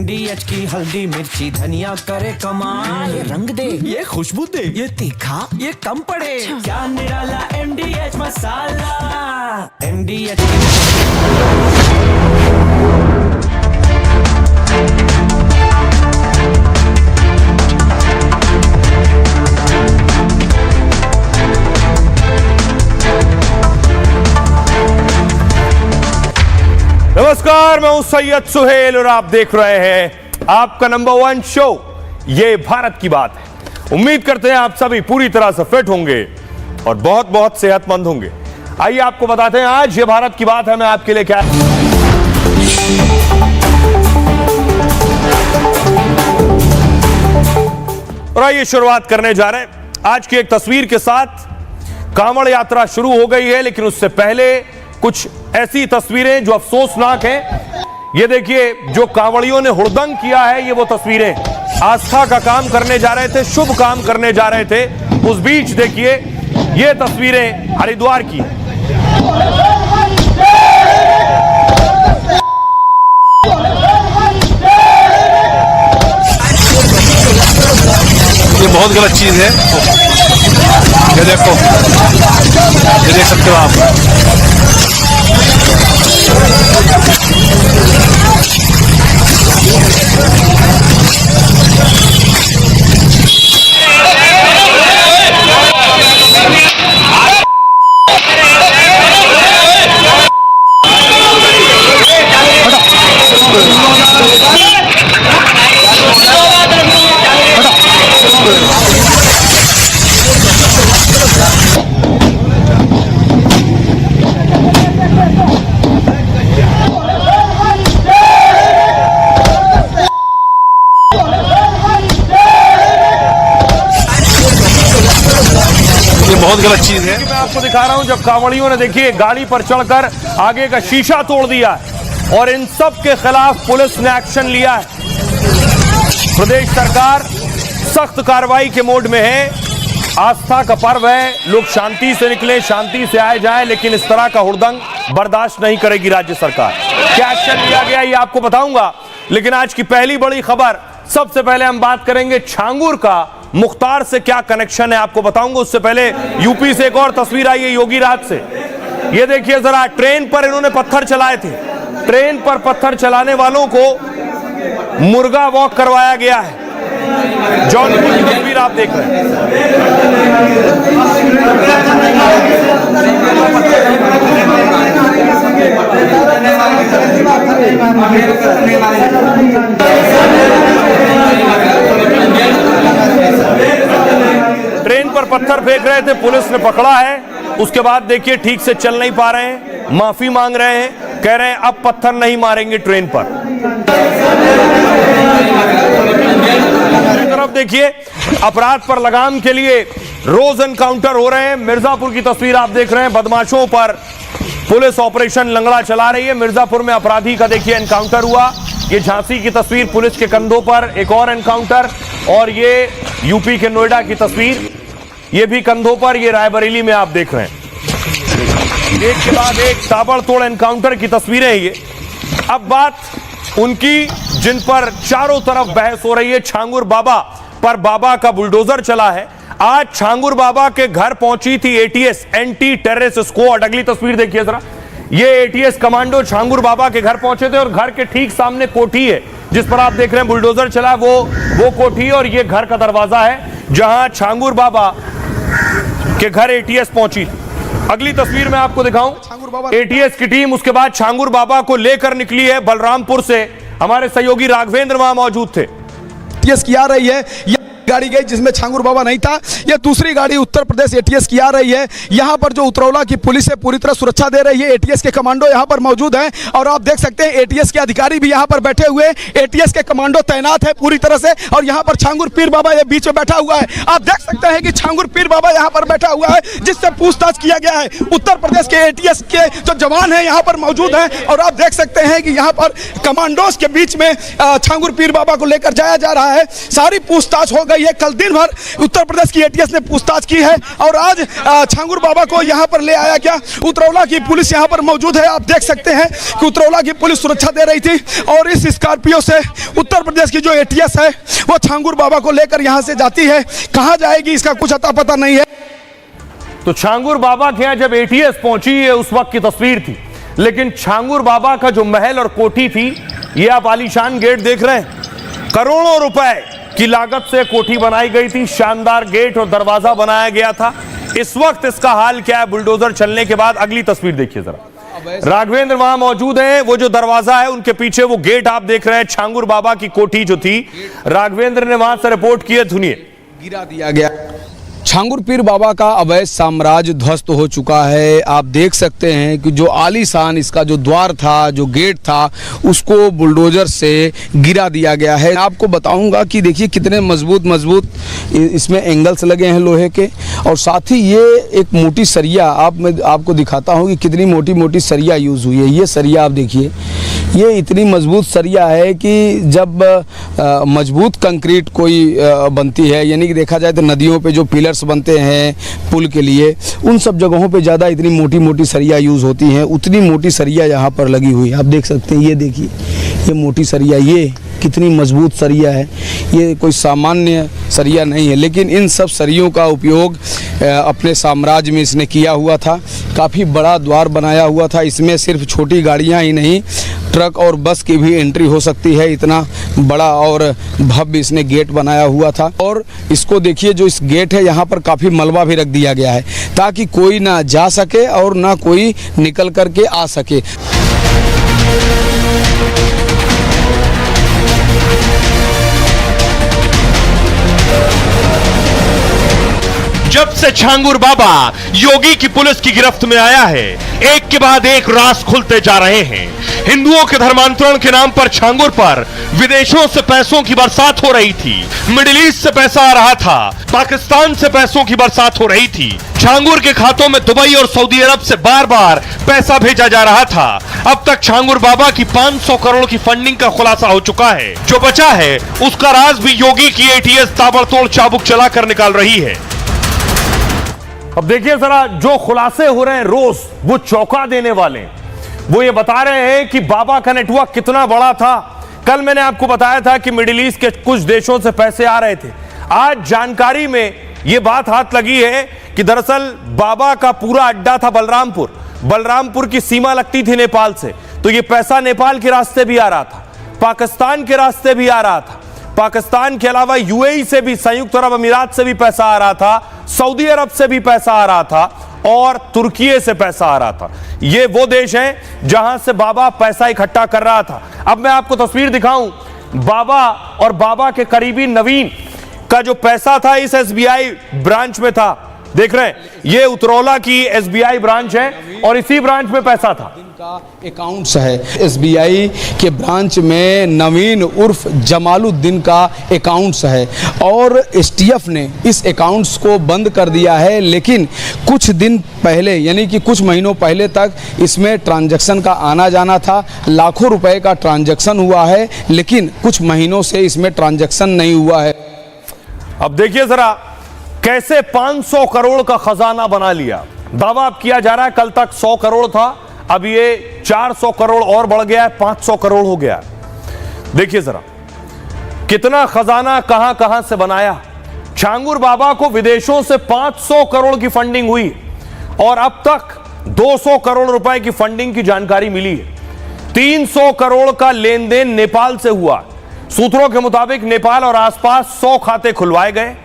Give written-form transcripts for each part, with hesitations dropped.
NDH की हल्दी मिर्ची धनिया करे कमाल, ये रंग दे, ये खुशबू दे, ये तीखा, ये कम पड़े। क्या निराला NDH मसाला, NDH नमस्कार, मैं हूं सैयद सुहेल और आप देख रहे हैं आपका नंबर 1 शो ये भारत की बात है। उम्मीद करते हैं आप सभी पूरी तरह से फिट होंगे और बहुत बहुत सेहतमंद होंगे। आइए आपको बताते हैं आज ये भारत की बात है मैं आपके लिए क्या और आइए शुरुआत करने जा रहे हैं आज की एक तस्वीर के साथ। कांवड़ यात्रा शुरू हो गई है लेकिन उससे पहले कुछ ऐसी तस्वीरें जो अफसोसनाक हैं। ये देखिए, जो कांवड़ियों ने हुड़दंग किया है, ये वो तस्वीरें आस्था का काम करने जा रहे थे, शुभ काम करने जा रहे थे। उस बीच देखिए ये तस्वीरें हरिद्वार की। ये बहुत गलत चीज है। ये देखो, ये देख सकते हो आप। बहुत गलत चीज है। मैं आपको दिखा रहा हूं जब कांवड़ियों ने देखिए गाड़ी पर चढ़कर आगे का शीशा तोड़ दिया है और इन सब के खिलाफ पुलिस ने एक्शन लिया है। प्रदेश सरकार सख्त कार्रवाई के मोड में है। आस्था का पर्व है, लोग शांति से निकले, शांति से आए जाएं, लेकिन इस तरह का हुड़दंग बर्दाश्त नहीं करेगी राज्य सरकार। क्या एक्शन लिया गया ये आपको बताऊंगा, लेकिन आज की पहली बड़ी खबर, सबसे पहले हम बात करेंगे छांगुर का। मुख्तार से क्या कनेक्शन है आपको बताऊंगा। उससे पहले यूपी से एक और तस्वीर आई है योगी राज से। ये देखिए जरा, ट्रेन पर इन्होंने पत्थर चलाए थे। ट्रेन पर पत्थर चलाने वालों को मुर्गा वॉक करवाया गया है। जौनपुर की तस्वीर आप देख रहे हैं। ट्रेन पर पत्थर फेंक रहे थे, पुलिस ने पकड़ा है। उसके बाद देखिए ठीक से चल नहीं पा रहे हैं, माफी मांग रहे हैं, कह रहे हैं अब पत्थर नहीं मारेंगे ट्रेन पर। तरफ देखिए, अपराध पर लगाम के लिए रोज एनकाउंटर हो रहे हैं। मिर्जापुर की तस्वीर आप देख रहे हैं। बदमाशों पर पुलिस ऑपरेशन लंगड़ा चला रही है। मिर्जापुर में अपराधी का देखिए एनकाउंटर हुआ। ये झांसी की तस्वीर, पुलिस के कंधों पर एक और एनकाउंटर। और ये यूपी के नोएडा की तस्वीर, ये भी कंधों पर। ये रायबरेली में आप देख रहे हैं। एक के बाद एक ताबड़तोड़ एनकाउंटर की तस्वीरें ये। अब बात उनकी जिन पर चारों तरफ बहस हो रही है। छांगुर बाबा पर बाबा का बुलडोजर चला है। आज छांगुर बाबा के घर पहुंची थी ATS, एंटी टेररिस्ट स्क्वाड। अगली तस्वीर देखिए जरा। ये ATS कमांडो छांगुर बाबा के घर पहुंचे थे और घर के ठीक सामने कोठी है जिस पर आप देख रहे हैं बुलडोजर चला है। वो कोठी है और ये घर का दरवाजा है जहां छांगुर बाबा के घर ATS पहुंची। अगली तस्वीर में आपको दिखाऊं, ATS की टीम उसके बाद छांगुर बाबा को लेकर निकली है बलरामपुर से। हमारे सहयोगी राघवेंद्र वहां मौजूद थे। ATS की आ रही है, गाड़ी गई जिसमें छांगुर बाबा नहीं था। ये दूसरी गाड़ी उत्तर प्रदेश ATS की आ रही है। यहाँ पर जो उतरौला की पुलिस है पूरी तरह सुरक्षा दे रही है। ATS के कमांडो यहाँ पर मौजूद हैं और आप देख सकते हैं ATS के अधिकारी भी यहाँ पर बैठे हुए हैं। ATS के कमांडो तैनात है पूरी तरह से और यहाँ पर छांगुर पीर बाबा ये बीच में बैठा हुआ है। आप देख सकते हैं कि छांगुर पीर बाबा यहाँ पर बैठा हुआ है जिससे पूछताछ किया गया है। उत्तर प्रदेश के ATS के जो जवान है यहाँ पर मौजूद हैं और आप देख सकते हैं कि यहाँ पर कमांडोज के बीच में छांगुर पीर बाबा को लेकर जाया जा रहा है। सारी पूछताछ हो गई रही है। कल दिन भर उत्तर प्रदेश की एटीएस ने पूछताछ की है और आज छांगुर बाबा को यहाँ पर ले आया गया। उतरौला की पुलिस यहाँ पर मौजूद है। आप देख सकते हैं कि उतरौला की पुलिस सुरक्षा दे रही थी और इस स्कॉर्पियो से उत्तर प्रदेश की जो एटीएस है वो छांगुर बाबा को लेकर यहाँ से जाती है। कहाँ जाएगी इसका कुछ अता पता नहीं है। तो छांगुर बाबा के यहां जब एटीएस पहुंची, ये उस वक्त की तस्वीर थी, लेकिन छांगुर बाबा का जो महल और कोठी थी, ये आप आलीशान गेट देख रहे हैं। करोड़ों रुपए की लागत से कोठी बनाई गई थी, शानदार गेट और दरवाजा बनाया गया था। इस वक्त इसका हाल क्या है बुलडोजर चलने के बाद? अगली तस्वीर देखिए जरा। राघवेंद्र वहां मौजूद है, वो जो दरवाजा है उनके पीछे वो गेट आप देख रहे हैं। छांगुर बाबा की कोठी जो थी, राघवेंद्र ने वहां से रिपोर्ट की है, सुनिए। गिरा दिया गया। छांगुर पीर बाबा का अवैध साम्राज्य ध्वस्त हो चुका है। आप देख सकते हैं कि जो आलीशान इसका जो द्वार था, जो गेट था, उसको बुलडोजर से गिरा दिया गया है। आपको बताऊंगा कि देखिए कितने मजबूत इसमें एंगल्स लगे हैं लोहे के, और साथ ही ये एक मोटी सरिया मैं आपको दिखाता हूँ कि कितनी मोटी सरिया यूज़ हुई है। ये सरिया आप देखिए, ये इतनी मजबूत सरिया है कि जब मजबूत कंक्रीट कोई बनती है, यानी कि देखा जाए तो नदियों पे जो पिलर्स बनते हैं पुल के लिए, उन सब जगहों पे ज़्यादा इतनी मोटी सरिया यूज़ होती हैं। उतनी मोटी सरिया यहाँ पर लगी हुई है। आप देख सकते हैं, ये देखिए, ये मोटी सरिया, ये कितनी मजबूत सरिया है। ये कोई सामान्य सरिया नहीं है, लेकिन इन सब सरियों का उपयोग अपने साम्राज्य में इसने किया हुआ था। काफ़ी बड़ा द्वार बनाया हुआ था। इसमें सिर्फ छोटी गाड़ियाँ ही नहीं, ट्रक और बस की भी एंट्री हो सकती है। इतना बड़ा और भव्य इसने गेट बनाया हुआ था। और इसको देखिए, जो इस गेट है यहाँ पर काफ़ी मलबा भी रख दिया गया है ताकि कोई ना जा सके और ना कोई निकल करके आ सके। जब से छांगुर बाबा योगी की पुलिस की गिरफ्त में आया है, एक के बाद एक राज खुलते जा रहे हैं। हिंदुओं के धर्मांतरण के नाम पर छांगुर पर विदेशों से पैसों की बरसात हो रही थी। मिडिल ईस्ट से पैसा आ रहा था, पाकिस्तान से पैसों की बरसात हो रही थी। छांगुर के खातों में दुबई और सऊदी अरब से बार बार पैसा भेजा जा रहा था। अब तक छांगुर बाबा की 500 करोड़ की फंडिंग का खुलासा हो चुका है। जो बचा है उसका राज भी योगी की एटीएस ताबड़तोड़ चाबुक चलाकर निकाल रही है। अब देखिए जरा, जो खुलासे हो रहे हैं रोज, वो चौंका देने वाले। वो ये बता रहे हैं कि बाबा का नेटवर्क कितना बड़ा था। कल मैंने आपको बताया था कि मिडिल ईस्ट के कुछ देशों से पैसे आ रहे थे। आज जानकारी में ये बात हाथ लगी है कि दरअसल बाबा का पूरा अड्डा था बलरामपुर की सीमा लगती थी नेपाल से, तो ये पैसा नेपाल के रास्ते भी आ रहा था, पाकिस्तान के रास्ते भी आ रहा था। पाकिस्तान के अलावा यूएई से भी, संयुक्त अरब अमीरात से भी पैसा आ रहा था, सऊदी अरब से भी पैसा आ रहा था और तुर्की से पैसा आ रहा था। ये वो देश हैं जहां से बाबा पैसा इकट्ठा कर रहा था। अब मैं आपको तस्वीर दिखाऊं, बाबा और बाबा के करीबी नवीन का जो पैसा था इस एसबीआई ब्रांच में था। देख रहे हैं, ये उतरौला की एसबीआई ब्रांच है और इसी ब्रांच में पैसा था। का अकाउंट्स है एसबीआई के ब्रांच में नवीन उर्फ जमालुद्दीन का अकाउंट्स है और एसटीएफ ने इस अकाउंट्स को बंद कर दिया है। लेकिन कुछ दिन पहले, यानी कि कुछ महीनों पहले तक इसमें ट्रांजैक्शन का आना जाना था। लाखों रुपए का ट्रांजैक्शन हुआ है, लेकिन कुछ महीनों से इसमें ट्रांजैक्शन नहीं हुआ है। अब देखिए जरा कैसे 500 करोड़ का खजाना बना लिया। दावा अब किया जा रहा है कल तक 100 करोड़ था, अब ये 400 करोड़ और बढ़ गया है, 500 करोड़ हो गया है। देखिए जरा कितना खजाना कहां कहां से बनाया। छांगुर बाबा को विदेशों से 500 करोड़ की फंडिंग हुई और अब तक 200 करोड़ रुपए की फंडिंग की जानकारी मिली है। 300 करोड़ का लेन देन नेपाल से हुआ। सूत्रों के मुताबिक नेपाल और आसपास 100 खाते खुलवाए गए।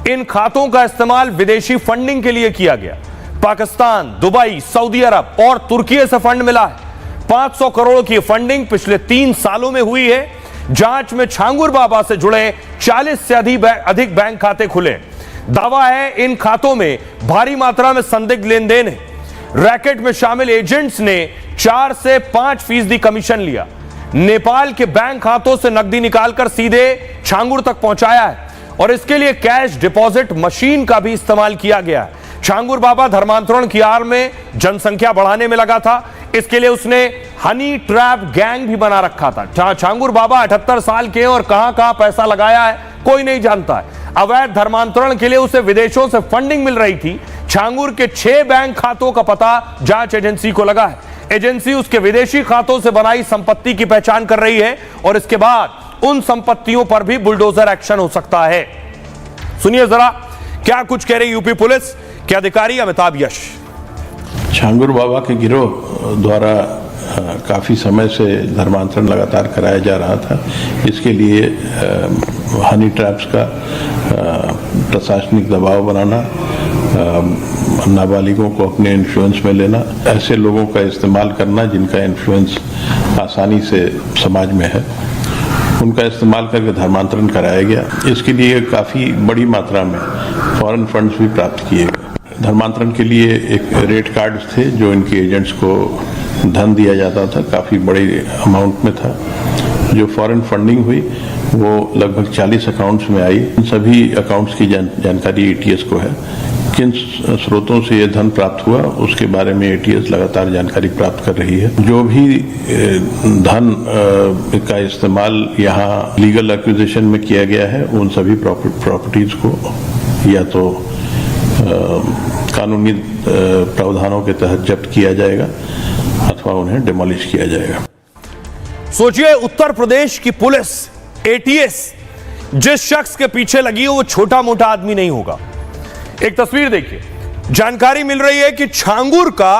इन खातों का इस्तेमाल विदेशी फंडिंग के लिए किया गया। पाकिस्तान, दुबई, सऊदी अरब और तुर्की से फंड मिला है। 500 करोड़ की फंडिंग पिछले 3 सालों में हुई है। जांच में छांगुर बाबा से जुड़े 40 से अधिक बैंक खाते खुले। दावा है इन खातों में भारी मात्रा में संदिग्ध लेन देन है। रैकेट में शामिल एजेंट्स ने 4 से 5% कमीशन लिया। नेपाल के बैंक खातों से नकदी निकालकर सीधे छांगुर तक पहुंचाया है और इसके लिए कैश डिपॉजिट मशीन का भी इस्तेमाल किया गया है। छांगुर बाबा धर्मांतरण की आड़ में जनसंख्या बढ़ाने में लगा था। इसके लिए उसने हनी ट्रैप गैंग भी बना रखा था। छांगुर बाबा 78 साल के हैं और कहां कहां पैसा लगाया है कोई नहीं जानता है। अवैध धर्मांतरण के लिए उसे विदेशों से फंडिंग मिल रही थी। छांगुर के 6 बैंक खातों का पता जांच एजेंसी को लगा है। एजेंसी उसके विदेशी खातों से बनाई संपत्ति की पहचान कर रही है और इसके बाद उन संपत्तियों पर भी बुलडोजर एक्शन हो सकता है। सुनिए जरा क्या कुछ कह रही यूपी पुलिस के अधिकारी अमिताभ यश। छांगुर बाबा के गिरोह द्वारा काफ़ी समय से धर्मांतरण लगातार कराया जा रहा था। इसके लिए हनी ट्रैप्स का प्रशासनिक दबाव बनाना, नाबालिगों को अपने इन्फ्लुएंस में लेना, ऐसे लोगों का इस्तेमाल करना जिनका इन्फ्लुएंस आसानी से समाज में है, उनका इस्तेमाल करके धर्मांतरण कराया गया। इसके लिए काफ़ी बड़ी मात्रा में फॉरेन फंड्स भी प्राप्त किए गए। धर्मांतरण के लिए एक रेट कार्ड्स थे जो इनके एजेंट्स को धन दिया जाता था, काफ़ी बड़ी अमाउंट में था। जो फॉरेन फंडिंग हुई वो लगभग 40 अकाउंट्स में आई। इन सभी अकाउंट्स की जानकारी एटीएस को है। किन स्रोतों से ये धन प्राप्त हुआ उसके बारे में एटीएस लगातार जानकारी प्राप्त कर रही है। जो भी धन का इस्तेमाल यहाँ लीगल एक्विजिशन में किया गया है उन सभी प्रॉपर्टीज को या तो कानूनी प्रावधानों के तहत जब्त किया जाएगा अथवा उन्हें डिमोलिश किया जाएगा। सोचिए उत्तर प्रदेश की पुलिस एटीएस जिस शख्स के पीछे लगी है वो छोटा मोटा आदमी नहीं होगा। एक तस्वीर देखिए, जानकारी मिल रही है कि छांगुर का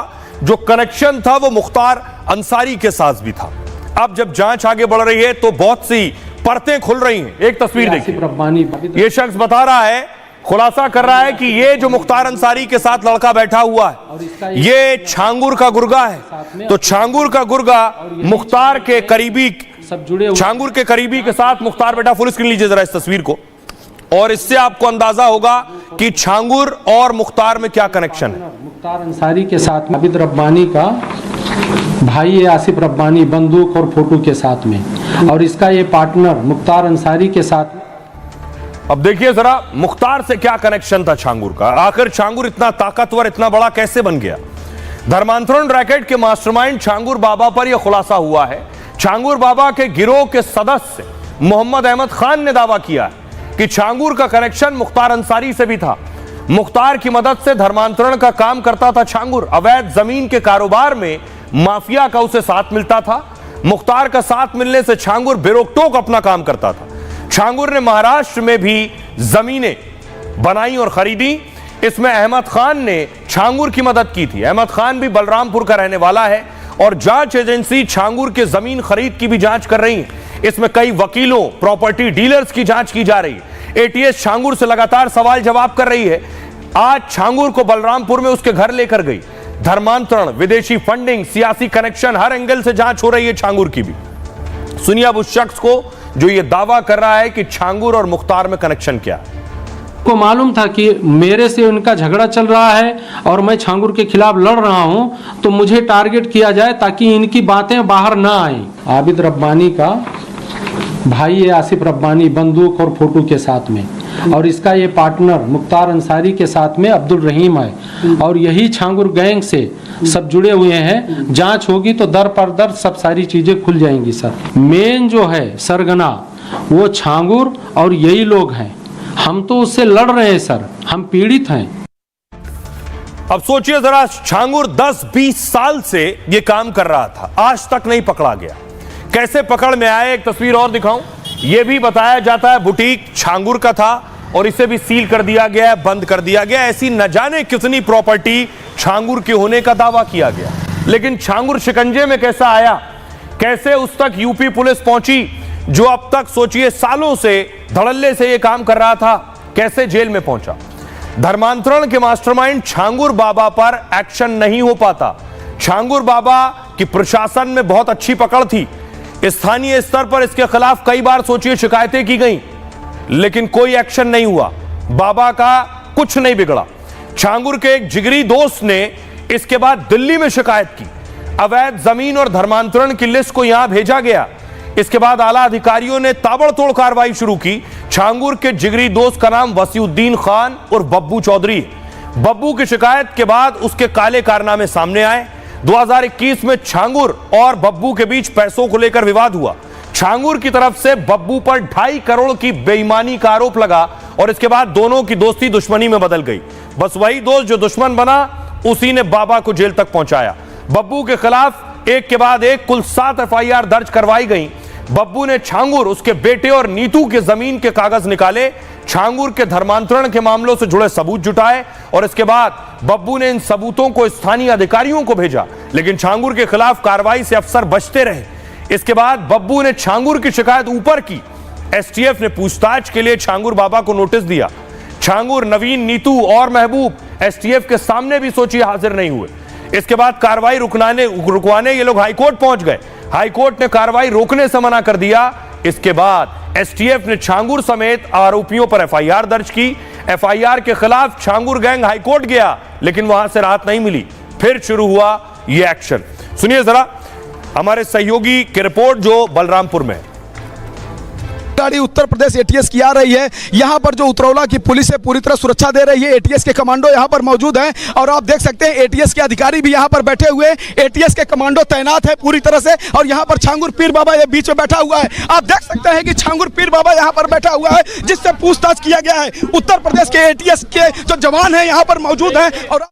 जो कनेक्शन था वो मुख्तार अंसारी के साथ भी था। अब जब जांच आगे बढ़ रही है तो बहुत सी परतें खुल रही हैं। एक तस्वीर देखिए, ये शख्स बता रहा है, खुलासा कर रहा है कि ये जो मुख्तार अंसारी के साथ लड़का बैठा हुआ है ये छांगुर का गुर्गा है। तो छांगुर का गुर्गा मुख्तार के करीबी, छांगुर के करीबी के साथ मुख्तार बैठा। फुल स्क्रीन लीजिए जरा इस तस्वीर को और इससे आपको अंदाजा होगा कि छांगुर और मुख्तार में क्या कनेक्शन है। मुख्तार अंसारी के साथ आबिद रब्बानी का भाई है आसिफ रब्बानी, बंदूक और फोटो के साथ में, और इसका ये पार्टनर मुख्तार अंसारी के साथ। अब देखिए जरा मुख्तार से क्या कनेक्शन था छांगुर का। आखिर छांगुर इतना ताकतवर, इतना बड़ा कैसे बन गया। धर्मांतरण रैकेट के मास्टरमाइंड छांगुर बाबा पर यह खुलासा हुआ है। छांगुर बाबा के गिरोह के सदस्य मोहम्मद अहमद खान ने दावा किया है कि छांगुर का कनेक्शन मुख्तार अंसारी से भी था। मुख्तार की मदद से धर्मांतरण का काम करता था छांगुर। अवैध जमीन के कारोबार में माफिया का उसे साथ मिलता था। मुख्तार का साथ मिलने से छांगुर बेरोकटोक अपना काम करता था। छांगुर ने महाराष्ट्र में भी जमीनें बनाई और खरीदी। इसमें अहमद खान ने छांगुर की मदद की थी। अहमद खान भी बलरामपुर का रहने वाला है और जांच एजेंसी छांगुर के जमीन खरीद की भी जांच कर रही है। इसमें कई वकीलों, प्रॉपर्टी डीलर्स की जांच की जा रही है। एटीएस छांगुर से लगातार सवाल जवाब कर रही है। आज छांगुर को बलरामपुर में उसके घर लेकर गई। धर्मांतरण, विदेशी फंडिंग, सियासी कनेक्शन, हर एंगल से जांच हो रही है छांगुर की भी। सुनिए अब उस शख्स को जो ये दावा कर रहा है कि छांगुर और मुख्तार में कनेक्शन क्या है। को मालूम था कि मेरे से उनका झगड़ा चल रहा है और मैं छांगुर के खिलाफ लड़ रहा हूं, तो मुझे टारगेट किया जाए ताकि इनकी बातें बाहर ना आए। आबिद रब्बानी का भाई है आसिफ रब्बानी, बंदूक और फोटो के साथ में, और इसका ये पार्टनर मुख्तार अंसारी के साथ में अब्दुल रहीम है, और यही छांगुर गैंग से सब जुड़े हुए हैं। जांच होगी तो दर पर दर सब सारी चीजें खुल जाएंगी सर। मेन जो है सरगना वो छांगुर और यही लोग हैं। हम तो उससे लड़ रहे हैं सर, हम पीड़ित हैं। अब सोचिए जरा, छांगुर 10-20 साल से ये काम कर रहा था, आज तक नहीं पकड़ा गया। कैसे पकड़ में आए, एक तस्वीर और दिखाऊं। यह भी बताया जाता है बुटीक छांगुर का था और इसे भी सील कर दिया गया, बंद कर दिया गया। ऐसी न जाने कितनी प्रॉपर्टी छांगुर के होने का दावा किया गया। लेकिन छांगुर शिकंजे में कैसा आया, कैसे उस तक यूपी पुलिस पहुंची जो अब तक सोचिए सालों से धड़ल्ले से यह काम कर रहा था, कैसे जेल में पहुंचा। धर्मांतरण के मास्टरमाइंड छांगुर बाबा पर एक्शन नहीं हो पाता। छांगुर बाबा की प्रशासन में बहुत अच्छी पकड़ थी। स्थानीय स्तर पर इसके खिलाफ कई बार सोचिए शिकायतें की गई, लेकिन कोई एक्शन नहीं हुआ। बाबा का कुछ नहीं बिगड़ा। छांगुर के एक जिगरी दोस्त ने इसके बाद दिल्ली में शिकायत की। अवैध जमीन और धर्मांतरण की लिस्ट को यहां भेजा गया। इसके बाद आला अधिकारियों ने ताबड़तोड़ कार्रवाई शुरू की। छांगुर के जिगरी दोस्त का नाम वसीउद्दीन खान और बब्बू चौधरी। बब्बू की शिकायत के बाद उसके काले कारनामे सामने आए। 2021 में छांगुर और बब्बू के बीच पैसों को लेकर विवाद हुआ। छांगुर की तरफ से बब्बू पर 2.5 करोड़ की बेईमानी का आरोप लगा और इसके बाद दोनों की दोस्ती दुश्मनी में बदल गई। बस वही दोस्त जो दुश्मन बना उसी ने बाबा को जेल तक पहुंचाया। बब्बू के खिलाफ एक के बाद एक कुल 7 एफआईआर दर्ज करवाई गई। बब्बू ने छांगुर, उसके बेटे और नीतू के जमीन के कागज निकाले, छांगुर के धर्मांतरण के मामलों से जुड़े सबूत जुटाए और इसके बाद बब्बू ने इन सबूतों को स्थानीय अधिकारियों को भेजा, लेकिन छांगुर के खिलाफ कार्रवाई से अफसर बचते रहे। इसके बाद बब्बू ने छांगुर की शिकायत ऊपर की। एसटीएफ ने पूछताछ के लिए छांगुर बाबा को नोटिस दिया। छांगुर, नवीन, नीतू और महबूब एसटीएफ के सामने भी सोचिए हाजिर नहीं हुए। इसके बाद कार्रवाई रुकवाने ये लोग हाईकोर्ट पहुंच गए। हाईकोर्ट ने कार्रवाई रोकने से मना कर दिया। इसके बाद एसटीएफ ने छांगुर समेत आरोपियों पर एफआईआर दर्ज की। एफआईआर के खिलाफ छांगुर गैंग हाईकोर्ट गया, लेकिन वहां से राहत नहीं मिली। फिर शुरू हुआ यह एक्शन। सुनिए जरा हमारे सहयोगी की रिपोर्ट जो बलरामपुर में। गाड़ी उत्तर प्रदेश एटीएस की आ रही है। यहाँ पर जो उतरौला की पुलिस है पूरी तरह सुरक्षा दे रही है। एटीएस के कमांडो यहाँ पर मौजूद हैं और आप देख सकते हैं एटीएस के अधिकारी भी यहाँ पर बैठे हुए। एटीएस के कमांडो तैनात है पूरी तरह से और यहाँ पर छांगुर पीर बाबा ये बीच में बैठा हुआ है। आप देख सकते हैं कि छांगुर पीर बाबा यहाँ पर बैठा हुआ है, जिससे पूछताछ किया गया है। उत्तर प्रदेश के एटीएस के जो जवान है यहाँ पर मौजूद है। और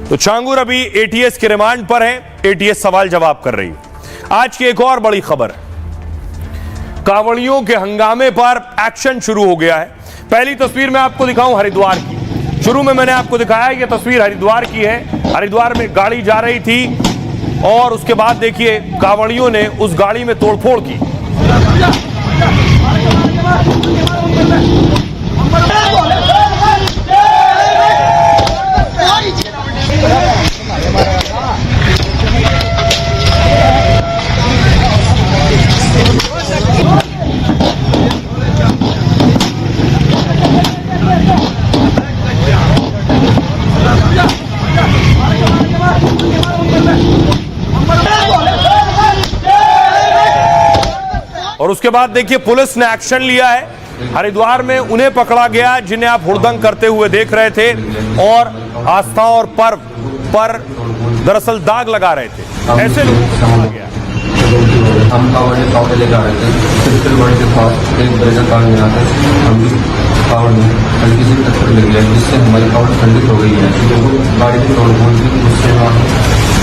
तो छांगुर अभी एटीएस के रिमांड पर है। एटीएस सवाल जवाब कर रही है। आज की एक और बड़ी खबर, कांवड़ियों के हंगामे पर एक्शन शुरू हो गया है। पहली तस्वीर मैं आपको दिखाऊं हरिद्वार की। शुरू में मैंने आपको दिखाया यह तस्वीर हरिद्वार की है। हरिद्वार में गाड़ी जा रही थी और उसके बाद देखिए कांवड़ियों ने उस गाड़ी में तोड़फोड़ की। और उसके बाद देखिए पुलिस ने एक्शन लिया है। हरिद्वार में उन्हें पकड़ा गया जिन्हें आप हुड़दंग करते हुए देख रहे थे और आस्था और पर्व पर दरअसल दाग लगा रहे थे। ऐसे लोगों को पकड़ा गया। हम कावड़ लेकर आ रहे थे। पिस्टल बॉडी के पास एक ब्रेजर कार में आकर हम कावड़ में हल्की सी टक्कर लग गया, जिससे हमारी कावड़ खंडित हो गई है। गाड़ी की तोड़फोड़ की, उससे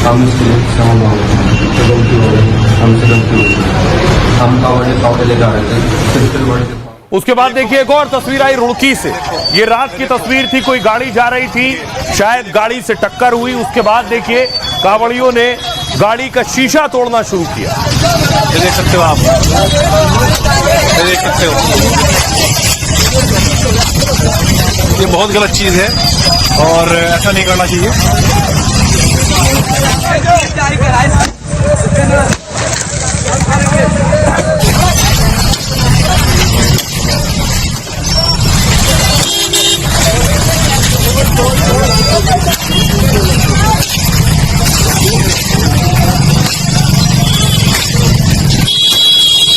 हम इसके हमसे गलती हो गई। हम कावड़ लेकर आ रहे थे। पिस्टल बॉडी के उसके बाद देखिए एक और तस्वीर आई रुड़की से। ये रात की तस्वीर थी। कोई गाड़ी जा रही थी, शायद गाड़ी से टक्कर हुई। उसके बाद देखिए कांवड़ियों ने गाड़ी का शीशा तोड़ना शुरू किया। ये देख सकते हो आप, ये देख सकते हो। ये बहुत गलत चीज है और ऐसा नहीं करना चाहिए।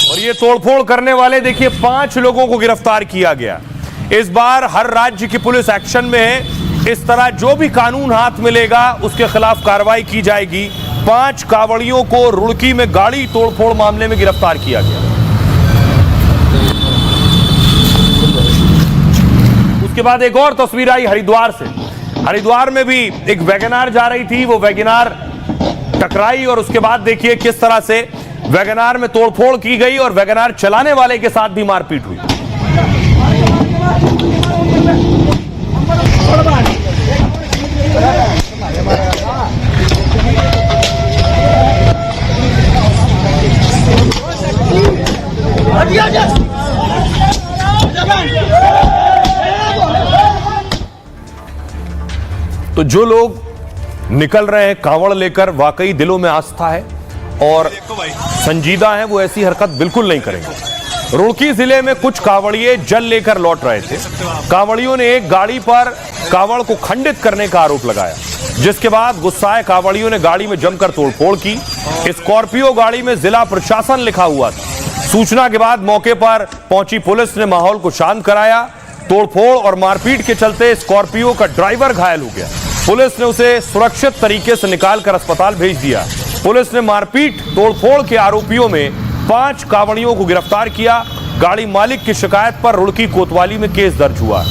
और ये तोड़फोड़ करने वाले देखिए 5 लोगों को गिरफ्तार किया गया। इस बार हर राज्य की पुलिस एक्शन में है। इस तरह जो भी कानून हाथ मिलेगा उसके खिलाफ कार्रवाई की जाएगी। 5 कांवड़ियों को रुड़की में गाड़ी तोड़फोड़ मामले में गिरफ्तार किया गया। उसके बाद एक और तस्वीर आई हरिद्वार से। हरिद्वार में भी एक वैगनार जा रही थी, वो वैगनार टकराई और उसके बाद देखिए किस तरह से वैगनार में तोड़फोड़ की गई और वैगनार चलाने वाले के साथ भी मारपीट हुई। तो जो लोग निकल रहे हैं कांवड़ लेकर, वाकई दिलों में आस्था है और संजीदा है, वो ऐसी हरकत बिल्कुल नहीं करेंगे। रुड़की जिले में कुछ कांवड़िए जल लेकर लौट रहे थे। कांवड़ियों ने एक गाड़ी पर कांवड़ को खंडित करने का आरोप लगाया, जिसके बाद गुस्साए कांवड़ियों ने गाड़ी में जमकर तोड़फोड़ की। स्कॉर्पियो गाड़ी में जिला प्रशासन लिखा हुआ था। सूचना के बाद मौके पर पहुंची पुलिस ने माहौल को शांत कराया। तोड़फोड़ और मारपीट के चलते स्कॉर्पियो का ड्राइवर घायल हो गया। पुलिस ने उसे सुरक्षित तरीके से निकालकर अस्पताल भेज दिया। पुलिस ने मारपीट तोड़फोड़ के आरोपियों में 5 कांवड़ियों को गिरफ्तार किया गाड़ी मालिक की शिकायत पर रुड़की कोतवाली में केस दर्ज हुआ।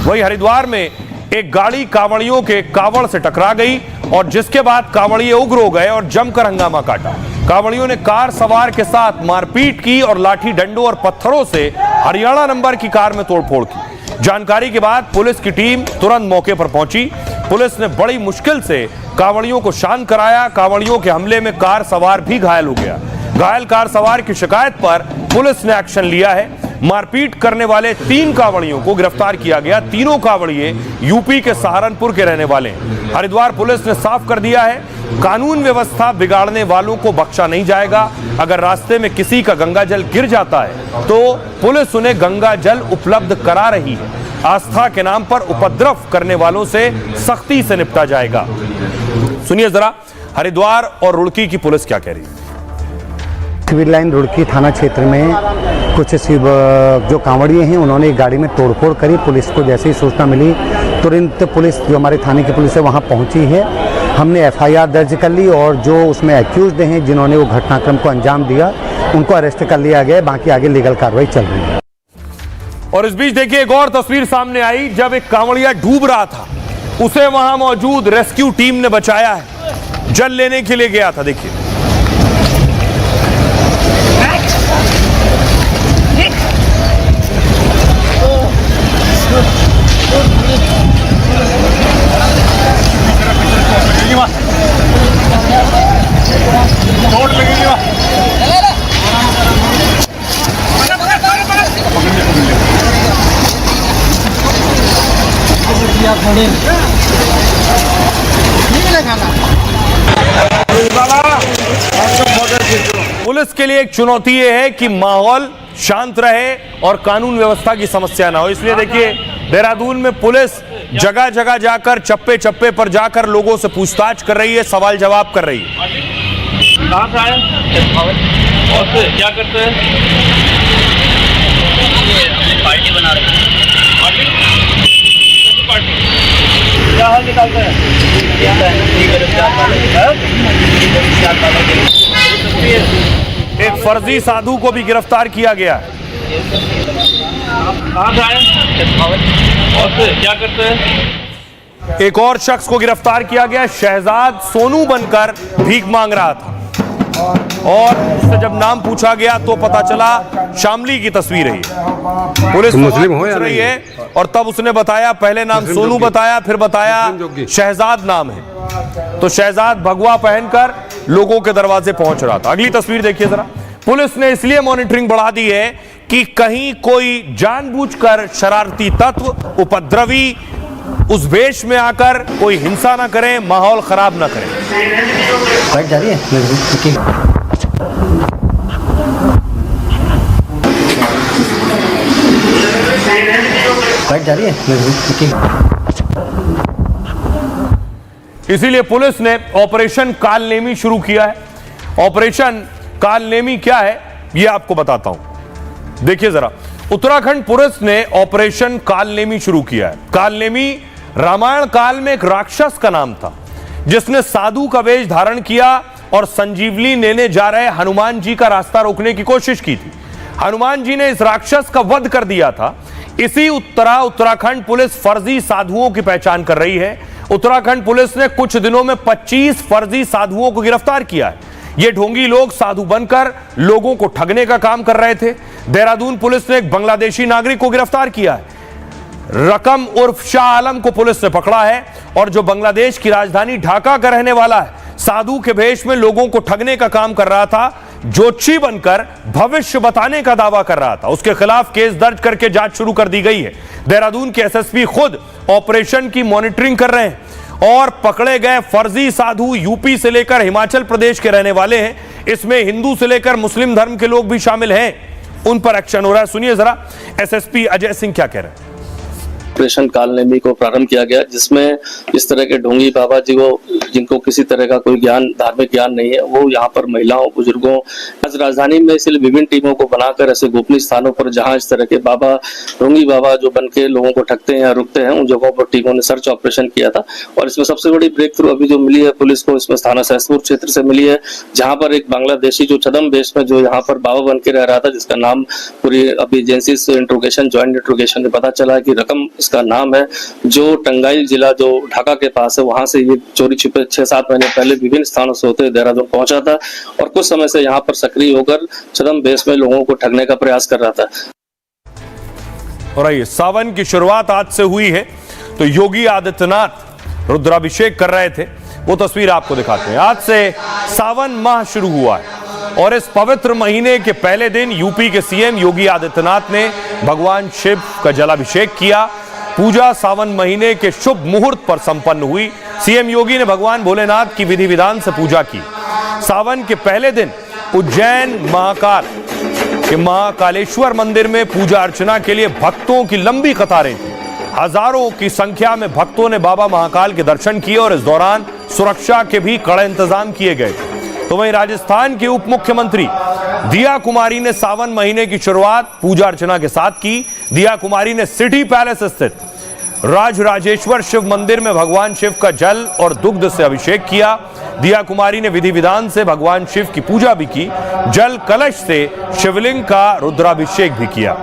वहीं हरिद्वार में एक गाड़ी कांवड़ियों के कावड़ से टकरा गई और जिसके बाद कांवड़िए उग्र हो गए और जमकर हंगामा काटा। कांवड़ियों ने कार सवार के साथ मारपीट की और लाठी डंडों और पत्थरों से हरियाणा नंबर की कार में तोड़फोड़ की। जानकारी के बाद पुलिस की टीम तुरंत मौके पर पहुंची। पुलिस ने बड़ी मुश्किल से कांवड़ियों को शांत कराया। कांवड़ियों के हमले में कार सवार भी घायल हो गया। घायल कार सवार की शिकायत पर पुलिस ने एक्शन लिया है। मारपीट करने वाले 3 कांवड़ियों को गिरफ्तार किया गया। तीनों कांवड़िए यूपी के सहारनपुर के रहने वाले हैं। हरिद्वार पुलिस ने साफ कर दिया है, कानून व्यवस्था बिगाड़ने वालों को बख्शा नहीं जाएगा। अगर रास्ते में किसी का गंगा जल गिर जाता है तो पुलिस उन्हें गंगा जल उपलब्ध करा रही है। आस्था के नाम पर उपद्रव करने वालों से सख्ती से निपटा जाएगा। सुनिए जरा हरिद्वार और रुड़की की पुलिस क्या कह रही है। सिविल लाइन रुड़की थाना क्षेत्र में कुछ जो कांवड़िए हैं उन्होंने एक गाड़ी में तोड़फोड़ करी। पुलिस को जैसे ही सूचना मिली तुरंत पुलिस जो हमारे थाने की पुलिस है वहां पहुंची है। हमने FIR दर्ज कर ली और जो उसमें एक्यूज्ड हैं जिन्होंने वो घटनाक्रम को अंजाम दिया उनको अरेस्ट कर लिया गया। बाकी आगे लीगल कार्रवाई चल रही है। और इस बीच देखिए एक और तस्वीर सामने आई जब एक कांवड़िया डूब रहा था, उसे वहां मौजूद रेस्क्यू टीम ने बचाया है। जल लेने के लिए गया था। देखिए पुलिस के लिए एक चुनौती यह है कि माहौल शांत रहे और कानून व्यवस्था की समस्या ना हो। इसलिए देखिए देहरादून में पुलिस जगह जगह जाकर चप्पे चप्पे पर जाकर लोगों से पूछताछ कर रही है, सवाल जवाब कर रही है। कहाँ से आए और क्या करते हैं? पार्टी बना रहे हैं। पार्टी क्या हाल निकालते हैं? एक फर्जी साधु को भी गिरफ्तार किया गया है। कहाँ से आए और क्या करते हैं? एक और शख्स को गिरफ्तार किया गया। शहजाद सोनू बनकर भीख मांग रहा था और उससे जब नाम पूछा गया तो पता चला शामली की तस्वीर है। पुलिस मुस्लिम हो रही है और तब उसने बताया, पहले नाम सोनू बताया, फिर बताया शहजाद नाम है। तो शहजाद भगवा पहनकर लोगों के दरवाजे पहुंच रहा था। अगली तस्वीर देखिए जरा। पुलिस ने इसलिए मॉनिटरिंग बढ़ा दी है कि कहीं कोई जानबूझकर शरारती तत्व, उपद्रवी उस वेश में आकर कोई हिंसा ना करें, माहौल खराब ना करें। बाइक जा रही है बाइक जा रही है। इसीलिए पुलिस ने ऑपरेशन कालनेमी शुरू किया है। ऑपरेशन कालनेमी क्या है यह आपको बताता हूं। देखिए जरा, उत्तराखंड पुलिस ने ऑपरेशन कालनेमी शुरू किया है। कालनेमी रामायण काल में एक राक्षस का नाम था जिसने साधु का वेश धारण किया और संजीवनी लेने जा रहे हनुमान जी का रास्ता रोकने की कोशिश की थी। हनुमान जी ने इस राक्षस का वध कर दिया था। इसी उत्तराखंड पुलिस फर्जी साधुओं की पहचान कर रही है। उत्तराखंड पुलिस ने कुछ दिनों में 25 फर्जी साधुओं को गिरफ्तार किया है। ये ढोंगी लोग साधु बनकर लोगों को ठगने का काम कर रहे थे। देहरादून पुलिस ने एक बांग्लादेशी नागरिक को गिरफ्तार किया है। रकम उर्फ शाह आलम को पुलिस ने पकड़ा है और जो बांग्लादेश की राजधानी ढाका का रहने वाला है, साधु के भेष में लोगों को ठगने का काम कर रहा था, ज्योतिषी बनकर भविष्य बताने का दावा कर रहा था। उसके खिलाफ केस दर्ज करके जांच शुरू कर दी गई है। देहरादून के एसएसपी खुद ऑपरेशन की मॉनिटरिंग कर रहे हैं और पकड़े गए फर्जी साधु यूपी से लेकर हिमाचल प्रदेश के रहने वाले हैं। इसमें हिंदू से लेकर मुस्लिम धर्म के लोग भी शामिल हैं। उन पर एक्शन हो रहा है। सुनिए जरा एसएसपी अजय सिंह क्या कह रहे हैं। ऑपरेशन कालनेमी को प्रारंभ किया गया, जिसमें इस तरह के ढोंगी बाबा जी को, जिनको किसी तरह का कोई ज्ञान, धार्मिक ज्ञान नहीं है, वो यहाँ पर महिलाओं, बुजुर्गों, आज राजधानी में इसलिए विभिन्न टीमों को बनाकर ऐसे गोपनीय स्थानों पर जहाँ इस तरह के बाबा, ढोंगी बाबा जो बन के लोगों को ठगते हैं या रुकते हैं, उन जगहों पर टीमों ने सर्च ऑपरेशन किया था। और इसमें सबसे बड़ी ब्रेक थ्रू अभी जो मिली है पुलिस को, इसमें थाना सहसपुर क्षेत्र से मिली है, जहाँ पर एक बांग्लादेशी जो छदम बेस में जो यहाँ पर बाबा बन के रह रहा था, जिसका नाम पूरी अभी एजेंसी से इंट्रोगेशन, ज्वाइंट इंट्रोगेशन में पता चला है कि रकम इसका नाम है, जो टंगाइल जिला जो ढाका के पास है, वहां से ये चोरी छिपे 6-7 महीने पहले विभिन्न स्थानों से होते देहरादून पहुंचा था और कुछ समय से यहाँ पर सक्रिय होकर छदम बेस में लोगों को ठगने का प्रयास कर रहा था। और आइए, सावन की शुरुआत आज से हुई है, तो योगी आदित्यनाथ रुद्राभिषेक कर रहे थे, वो तस्वीर आपको दिखाते हैं। आज से सावन माह शुरू हुआ है और इस पवित्र महीने के पहले दिन यूपी के सीएम योगी आदित्यनाथ ने भगवान शिव का जलाभिषेक किया। पूजा सावन महीने के शुभ मुहूर्त पर संपन्न हुई। सीएम योगी ने भगवान भोलेनाथ की विधि विधान से पूजा की। सावन के पहले दिन उज्जैन महाकाल के महाकालेश्वर मंदिर में पूजा अर्चना के लिए भक्तों की लंबी कतारें थी। हजारों की संख्या में भक्तों ने बाबा महाकाल के दर्शन किए और इस दौरान सुरक्षा के भी कड़े इंतजाम किए गए। तो वहीं राजस्थान के उप मुख्यमंत्री दिया कुमारी ने सावन महीने की शुरुआत पूजा अर्चना के साथ की। दिया कुमारी ने सिटी पैलेस स्थित राजराजेश्वर शिव मंदिर में भगवान शिव का जल और दुग्ध से अभिषेक किया। दिया कुमारी ने विधि विधान से भगवान शिव की पूजा भी की। जल कलश से शिवलिंग का रुद्राभिषेक भी किया।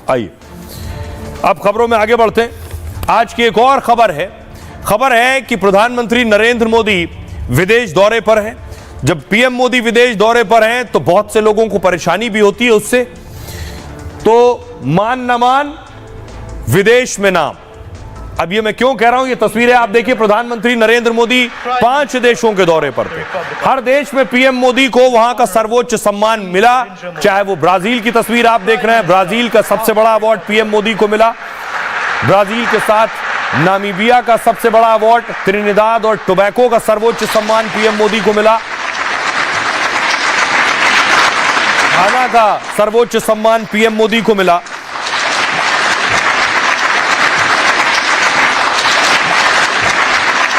आइए अब खबरों में आगे बढ़ते हैं। आज की एक और खबर है कि प्रधानमंत्री नरेंद्र मोदी विदेश दौरे पर हैं। जब पीएम मोदी विदेश दौरे पर हैं तो बहुत से लोगों को परेशानी भी होती है उससे। तो मान न मान विदेश में नाम। अब ये मैं क्यों कह रहा हूं, ये तस्वीरें आप देखिए। प्रधानमंत्री नरेंद्र मोदी 5 देशों के दौरे पर थे। हर देश में पीएम मोदी को वहां का सर्वोच्च सम्मान मिला। चाहे वो ब्राजील की तस्वीर आप देख रहे हैं, ब्राजील का सबसे बड़ा अवार्ड पीएम मोदी को मिला। ब्राजील के साथ नामीबिया का सबसे बड़ा अवार्ड, त्रिनिदाद और टोबैको का सर्वोच्च सम्मान पीएम मोदी को मिला। घाना का सर्वोच्च सम्मान पीएम मोदी को मिला।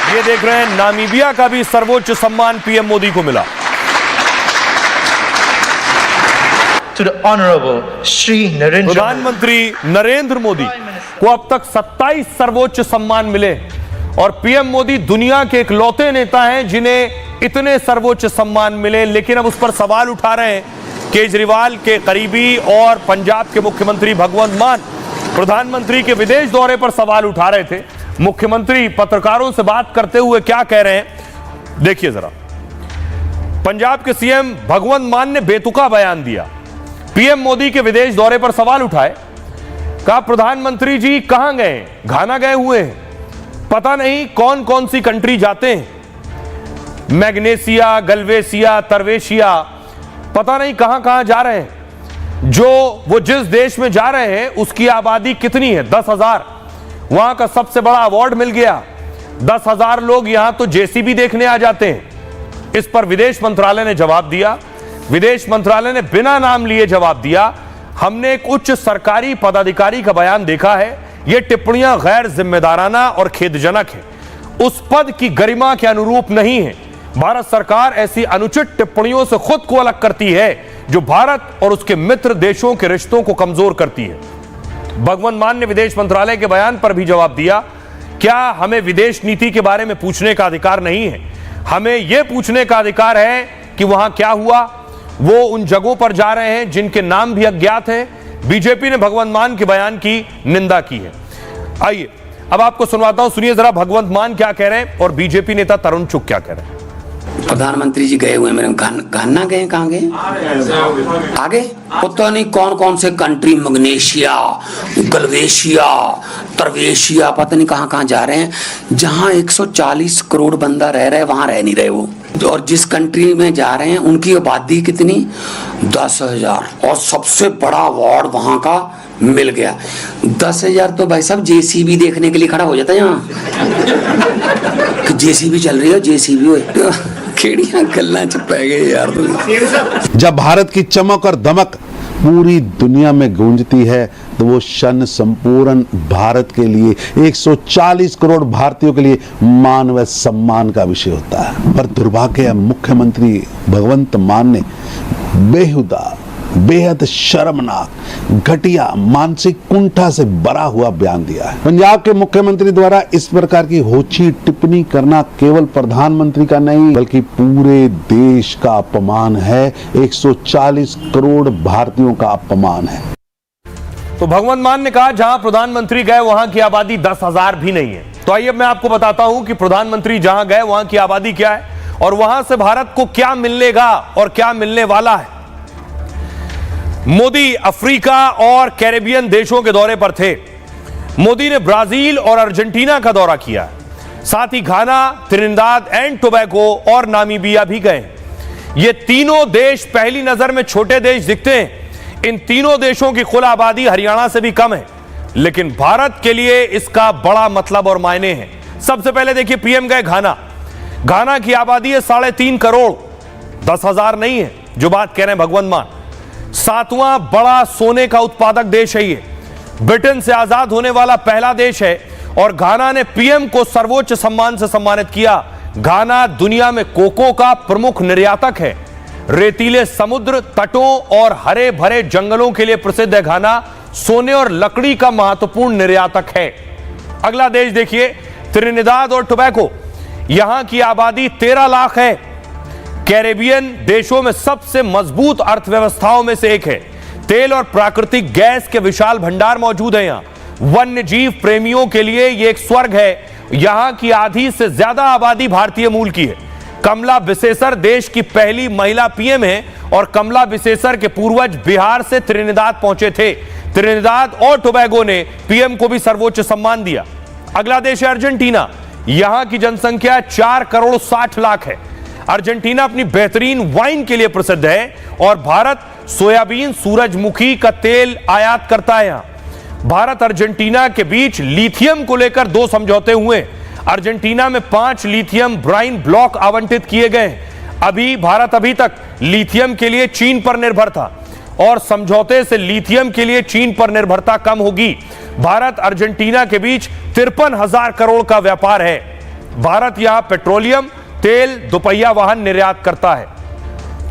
ये देख रहे हैं, नामीबिया का भी सर्वोच्च सम्मान पीएम मोदी को मिला। प्रधानमंत्री नरेंद्र मोदी को अब तक 27 सर्वोच्च सम्मान मिले और पीएम मोदी दुनिया के इकलौते नेता हैं जिन्हें इतने सर्वोच्च सम्मान मिले। लेकिन अब उस पर सवाल उठा रहे हैं केजरीवाल के करीबी और पंजाब के मुख्यमंत्री भगवंत मान प्रधानमंत्री के विदेश दौरे पर सवाल उठा रहे थे। मुख्यमंत्री पत्रकारों से बात करते हुए क्या कह रहे हैं, देखिए जरा। पंजाब के सीएम भगवंत मान ने बेतुका बयान दिया। पीएम मोदी के विदेश दौरे पर सवाल उठाए। कहा प्रधानमंत्री जी कहां गए, घाना गए हुए हैं, पता नहीं कौन कौन सी कंट्री जाते हैं, मैग्नेशिया, गल्वेशिया, तरवेशिया, पता नहीं कहां कहां जा रहे हैं। जो वो जिस देश में जा रहे हैं उसकी आबादी कितनी है, 10,000। वहां का सबसे बड़ा अवार्ड मिल गया। 10,000 लोग यहां तो जेसीबी देखने आ जाते हैं। इस पर विदेश मंत्रालय ने जवाब दिया। विदेश मंत्रालय ने बिना नाम लिए जवाब दिया, हमने एक उच्च सरकारी पदाधिकारी का बयान देखा है, ये टिप्पणियां गैर जिम्मेदाराना और खेदजनक है, उस पद की गरिमा के अनुरूप नहीं है। भारत सरकार ऐसी अनुचित टिप्पणियों से खुद को अलग करती है जो भारत और उसके मित्र देशों के रिश्तों को कमजोर करती है। भगवंत मान ने विदेश मंत्रालय के बयान पर भी जवाब दिया, क्या हमें विदेश नीति के बारे में पूछने का अधिकार नहीं है? हमें यह पूछने का अधिकार है कि वहां क्या हुआ। वो उन जगहों पर जा रहे हैं जिनके नाम भी अज्ञात हैं। बीजेपी ने भगवंत मान के बयान की निंदा की है। आइए अब आपको सुनवाता हूं, सुनिए जरा भगवंत मान क्या कह रहे हैं और बीजेपी नेता तरुण चुग क्या कह रहे हैं। प्रधानमंत्री जी गए हुए मेरे घाना गए, कहाँ गए, आगे पता नहीं कौन कौन से कंट्री, मग्नेशिया, गल्वेशिया, तरवेशिया, पता नहीं कहाँ कहाँ जा रहे हैं। जहाँ 140 करोड़ बंदा रह रहे वहां रह नहीं रहे वो। और जिस कंट्री में जा रहे हैं उनकी आबादी कितनी, 10,000, और सबसे बड़ा अवार्ड वहां का मिल गया। 10,000 तो भाई साहब जेसीबी देखने के लिए खड़ा हो जाता है यहाँ। जेसीबी चल रही है, जेसीबी हो खेड़ियां गल्ला च पै गए यार। जब भारत की चमक और दमक पूरी दुनिया में गूंजती है तो वो क्षण संपूर्ण भारत के लिए 140 करोड़ भारतीयों के लिए मान व सम्मान का विषय होता है। पर दुर्भाग्य है मुख्यमंत्री भगवंत मान ने बेहुदा, बेहद शर्मनाक, घटिया, मानसिक कुंठा से भरा हुआ बयान दिया है। पंजाब के मुख्यमंत्री द्वारा इस प्रकार की होची टिप्पणी करना केवल प्रधानमंत्री का नहीं बल्कि पूरे देश का अपमान है, 140 करोड़ भारतीयों का अपमान है। तो भगवंत मान ने कहा जहां प्रधानमंत्री गए वहां की आबादी 10,000 भी नहीं है। तो आइए मैं आपको बताता हूं कि प्रधानमंत्री जहां गए वहां की आबादी क्या है और वहां से भारत को क्या मिलेगा और क्या मिलने वाला है। मोदी अफ्रीका और कैरेबियन देशों के दौरे पर थे। मोदी ने ब्राजील और अर्जेंटीना का दौरा किया, साथ ही घाना, त्रिनिदाद एंड टोबैगो और नामीबिया भी गए। ये तीनों देश पहली नजर में छोटे देश दिखते हैं। इन तीनों देशों की कुल आबादी हरियाणा से भी कम है, लेकिन भारत के लिए इसका बड़ा मतलब और मायने हैं। सबसे पहले देखिए, पीएम गए घाना। घाना की आबादी है 3.5 करोड़, 10,000 नहीं है जो बात कह रहे हैं भगवंत मान। 7वां बड़ा सोने का उत्पादक देश है ये, ब्रिटेन से आजाद होने वाला पहला देश है और घाना ने पीएम को सर्वोच्च सम्मान से सम्मानित किया। घाना दुनिया में कोको का प्रमुख निर्यातक है। रेतीले समुद्र तटों और हरे भरे जंगलों के लिए प्रसिद्ध है घाना। सोने और लकड़ी का महत्वपूर्ण निर्यातक है। अगला देश देखिए, त्रिनिदाद और टोबैगो। यहां की आबादी 13 लाख है। कैरेबियन देशों में सबसे मजबूत अर्थव्यवस्थाओं में से एक है। तेल और प्राकृतिक गैस के विशाल भंडार मौजूद हैं यहां। वन्य जीव प्रेमियों के लिए यह एक स्वर्ग है। यहां की आधी से ज्यादा आबादी भारतीय मूल की है। कमला विसेसर देश की पहली महिला पीएम है और कमला विसेसर के पूर्वज बिहार से त्रिनिदाद पहुंचे थे। त्रिनिदाद और टोबैगो ने पीएम को भी सर्वोच्च सम्मान दिया। अगला देश है अर्जेंटीना। यहां की जनसंख्या 4 करोड़ 60 लाख है। अर्जेंटीना अपनी बेहतरीन वाइन के लिए प्रसिद्ध है और भारत सोयाबीन, सूरजमुखी का तेल आयात करता है। यहां भारत अर्जेंटीना के बीच लिथियम को लेकर 2 समझौते हुए। अर्जेंटीना में 5 लिथियम ब्राइन ब्लॉक आवंटित किए गए। भारत अभी तक लिथियम के लिए चीन पर निर्भर था और समझौते से लिथियम के लिए चीन पर निर्भरता कम होगी। भारत अर्जेंटीना के बीच 53,000 करोड़ का व्यापार है। भारत यहां पेट्रोलियम, तेल, दोपहिया वाहन निर्यात करता है।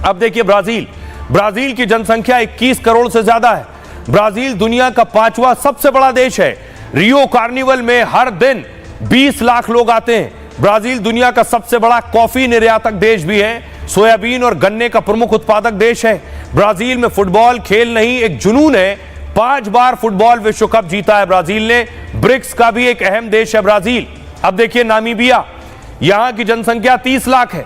अब देखिए ब्राजील। ब्राजील की जनसंख्या 21 करोड़ से ज्यादा है। ब्राजील दुनिया का 5वां सबसे बड़ा देश है। रियो कार्निवल में हर दिन 20 लाख लोग आते हैं। ब्राजील दुनिया का सबसे बड़ा कॉफी निर्यातक देश भी है। सोयाबीन और गन्ने का प्रमुख उत्पादक देश है। ब्राजील में फुटबॉल खेल नहीं, एक जुनून है। 5 बार फुटबॉल विश्व कप जीता है ब्राजील ने। ब्रिक्स का भी एक अहम देश है ब्राजील। अब देखिए नामीबिया। यहां की जनसंख्या 30 लाख है।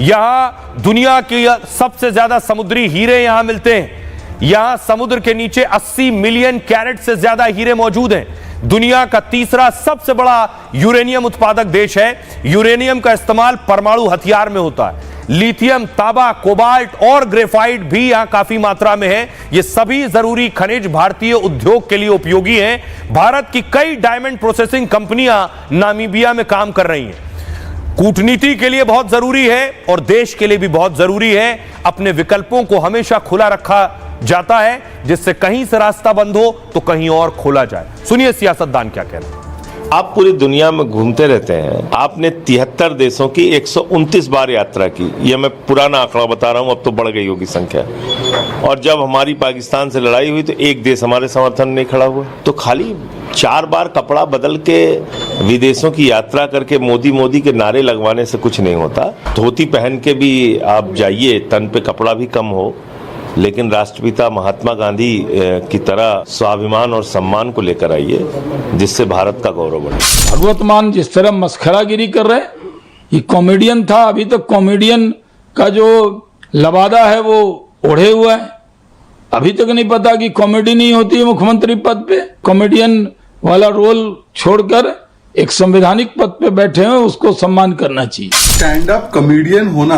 यहां दुनिया के सबसे ज्यादा समुद्री हीरे यहां मिलते हैं। यहां समुद्र के नीचे 80 मिलियन कैरेट से ज्यादा हीरे मौजूद हैं। दुनिया का 3रा सबसे बड़ा यूरेनियम उत्पादक देश है। यूरेनियम का इस्तेमाल परमाणु हथियार में होता है। लिथियम, तांबा, कोबाल्ट और ग्रेफाइट भी यहां काफी मात्रा में है। ये सभी जरूरी खनिज भारतीय उद्योग के लिए उपयोगी हैं। भारत की कई डायमंड प्रोसेसिंग कंपनियां नामीबिया में काम कर रही हैं। कूटनीति के लिए बहुत जरूरी है और देश के लिए भी बहुत जरूरी है। अपने विकल्पों को हमेशा खुला रखा जाता है, जिससे कहीं से रास्ता बंद हो तो कहीं और खोला जाए। सुनिए सियासतदान क्या कह रहे हैं। आप पूरी दुनिया में घूमते रहते हैं। आपने 73 देशों की 129 बार यात्रा की। यह मैं पुराना आंकड़ा बता रहा हूं, अब तो बढ़ गई होगी संख्या। और जब हमारी पाकिस्तान से लड़ाई हुई तो एक देश हमारे समर्थन नहीं खड़ा हुआ। तो खाली 4 बार कपड़ा बदल के विदेशों की यात्रा करके मोदी के नारे लगवाने से कुछ नहीं होता। धोती पहन के भी आप जाइए, तन पे कपड़ा भी कम हो, लेकिन राष्ट्रपिता महात्मा गांधी की तरह स्वाभिमान और सम्मान को लेकर आइए, जिससे भारत का गौरव बढ़े। भगवंत मान जिस तरह मस्खरागिरी कर रहे, ये कॉमेडियन था। अभी तक कॉमेडियन का जो लबादा है वो ओढ़े हुआ है। अभी तक नहीं पता कि कॉमेडी नहीं होती है मुख्यमंत्री पद पे। कॉमेडियन वाला रोल छोड़कर एक संवैधानिक पद पे बैठे हैं, उसको सम्मान करना चाहिए। स्टैंड अप कॉमेडियन होना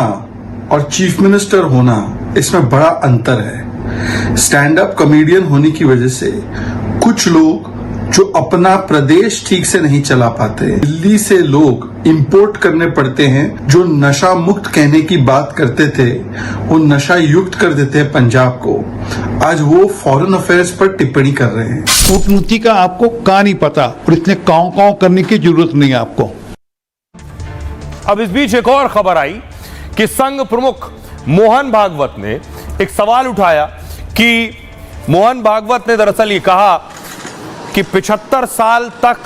और चीफ मिनिस्टर होना, इसमें बड़ा अंतर है। स्टैंड अप कॉमेडियन होने की वजह से कुछ लोग जो अपना प्रदेश ठीक से नहीं चला पाते, दिल्ली से लोग इंपोर्ट करने पड़ते हैं, जो नशा मुक्त कहने की बात करते थे वो नशा युक्त कर देते हैं पंजाब को, आज वो फॉरेन अफेयर्स पर टिप्पणी कर रहे हैं। कूटनीति का आपको का नहीं पता और इतने काँव करने की जरूरत नहीं है आपको। अब इस बीच एक और खबर आई कि संघ प्रमुख मोहन भागवत ने एक सवाल उठाया कि मोहन भागवत ने दरअसल ये कहा कि 75 साल तक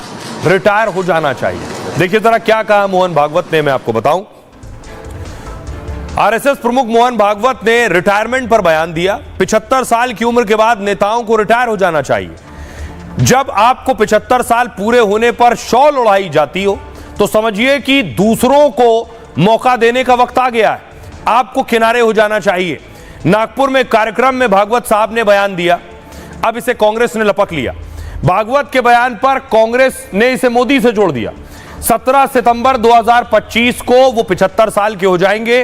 रिटायर हो जाना चाहिए। देखिए जरा क्या कहा मोहन भागवत ने, मैं आपको बताऊं। आरएसएस प्रमुख मोहन भागवत ने रिटायरमेंट पर बयान दिया। 75 साल की उम्र के बाद नेताओं को रिटायर हो जाना चाहिए। जब आपको 75 साल पूरे होने पर शॉल उड़ाई जाती हो तो समझिए कि दूसरों को मौका देने का वक्त आ गया है, आपको किनारे हो जाना चाहिए। नागपुर में कार्यक्रम में भागवत साहब ने बयान दिया, अब इसे कांग्रेस ने लपक लिया। भागवत के बयान पर कांग्रेस ने इसे मोदी से जोड़ दिया। 17 सितंबर 2025 को वो 75 साल के हो जाएंगे।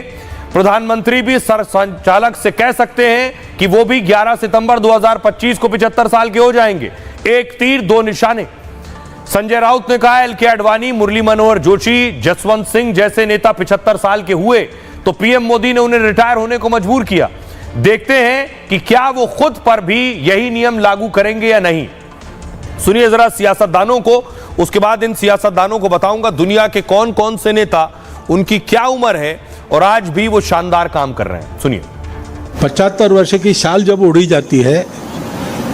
प्रधानमंत्री भी सरसंचालक से कह सकते हैं कि वो भी 11 सितंबर 2025 को 75 साल के हो जाएंगे। एक तीर दो निशाने। संजय राउत ने कहा एल के आडवाणी, मुरली मनोहर जोशी, जसवंत सिंह जैसे नेता 75 साल के हुए तो पीएम मोदी ने उन्हें रिटायर होने को मजबूर किया। देखते हैं कि क्या वो खुद पर भी यही नियम लागू करेंगे या नहीं। सुनिए जरा सियासतदानों को, उसके बाद इन सियासतदानों को बताऊंगा दुनिया के कौन कौन से नेता, उनकी क्या उम्र है और आज भी वो शानदार काम कर रहे हैं। सुनिए। 75 वर्ष की साल जब उड़ी जाती है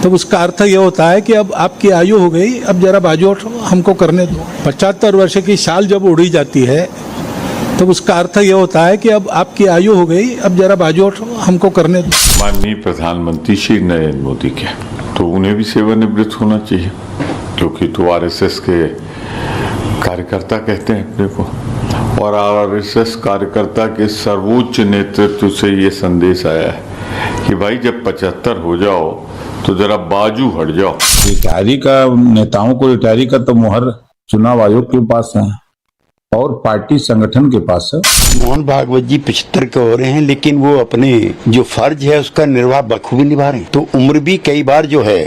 तो उसका अर्थ यह होता है कि अब आपकी आयु हो गई, अब जरा बाजू हमको करने दो। 75 वर्ष की साल जब उड़ी जाती है तो उसका अर्थ यह होता है कि अब आपकी आयु हो गई, अब जरा बाजू हमको करने दो। माननीय प्रधानमंत्री श्री नरेंद्र मोदी के तो उन्हें भी सेवानिवृत्त होना चाहिए, क्योंकि तो आरएसएस के कार्यकर्ता कहते हैं अपने को, और आरएसएस कार्यकर्ता के सर्वोच्च नेतृत्व से ये संदेश आया है कि भाई जब 75 हो जाओ तो जरा बाजू हट जाओ। रिटायरी का, नेताओं को रिटायरी का तो मुहर चुनाव आयोग के पास है और पार्टी संगठन के पास है। मोहन भागवत जी 75 के हो रहे हैं, लेकिन वो अपने जो फर्ज है उसका निर्वाह बखूबी निभा रहे हैं। तो उम्र भी कई बार जो है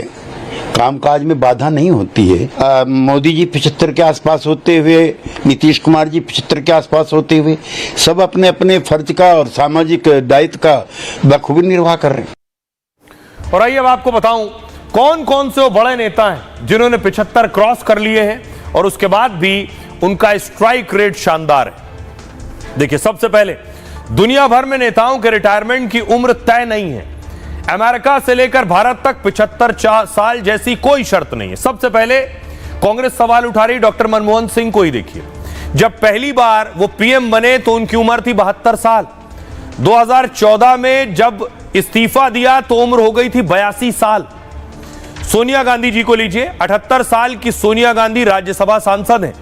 कामकाज में बाधा नहीं होती है। मोदी जी 75 के आसपास होते हुए, नीतीश कुमार जी 75 के आसपास होते हुए, सब अपने अपने फर्ज का और सामाजिक दायित्व का बखूबी निर्वाह कर रहे हैं। और आइए अब आपको बताऊं कौन कौन से वो बड़े नेता हैं जिन्होंने 75 क्रॉस कर लिए हैं और उसके बाद भी उनका स्ट्राइक रेट शानदार है। देखिए सबसे पहले दुनिया भर में नेताओं के रिटायरमेंट की उम्र तय नहीं है। अमेरिका से लेकर भारत तक 75 साल जैसी कोई शर्त नहीं है। सबसे पहले कांग्रेस सवाल उठा रही डॉक्टर मनमोहन सिंह को ही देखिए। जब पहली बार वो पीएम बने तो उनकी उम्र थी 72 साल। 2014 में जब इस्तीफा दिया तो उम्र हो गई थी 82 साल। सोनिया गांधी जी को लीजिए, 78 साल की सोनिया गांधी राज्यसभा सांसद हैं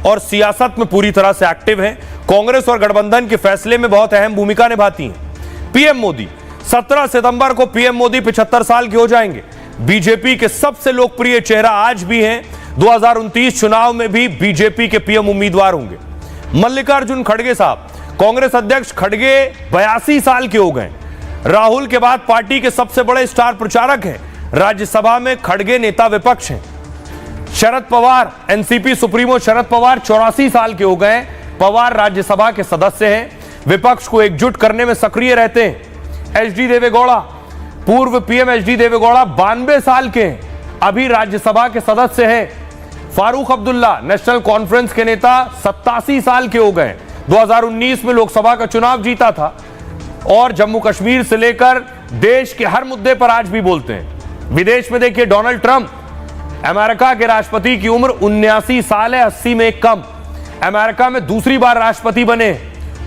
और सियासत में पूरी तरह से एक्टिव हैं। कांग्रेस और गठबंधन के फैसले में बहुत अहम भूमिका निभाती हैं। पीएम मोदी 17 सितंबर को पीएम मोदी 75 साल के हो जाएंगे। बीजेपी के सबसे लोकप्रिय चेहरा आज भी हैं। 2029 चुनाव में भी बीजेपी के पीएम उम्मीदवार होंगे। मल्लिकार्जुन खड़गे साहब, कांग्रेस अध्यक्ष खड़गे 82 साल के हो गए। राहुल के बाद पार्टी के सबसे बड़े स्टार प्रचारक हैं। राज्यसभा में खड़गे नेता विपक्ष हैं। शरद पवार, एनसीपी सुप्रीमो शरद पवार 84 साल के हो गए। पवार राज्यसभा के सदस्य हैं, विपक्ष को एकजुट करने में सक्रिय रहते हैं। एचडी देवेगौड़ा, पूर्व पीएम एचडी देवेगौड़ा 92 साल के हैं, अभी राज्यसभा के सदस्य हैं। फारूक अब्दुल्ला, नेशनल कॉन्फ्रेंस के नेता 87 साल के हो गए। 2019 में लोकसभा का चुनाव जीता था और जम्मू कश्मीर से लेकर देश के हर मुद्दे पर आज भी बोलते हैं। विदेश में देखिए डोनाल्ड ट्रंप, अमेरिका के राष्ट्रपति की उम्र 79 साल है, 80 में कम। अमेरिका में दूसरी बार राष्ट्रपति बने।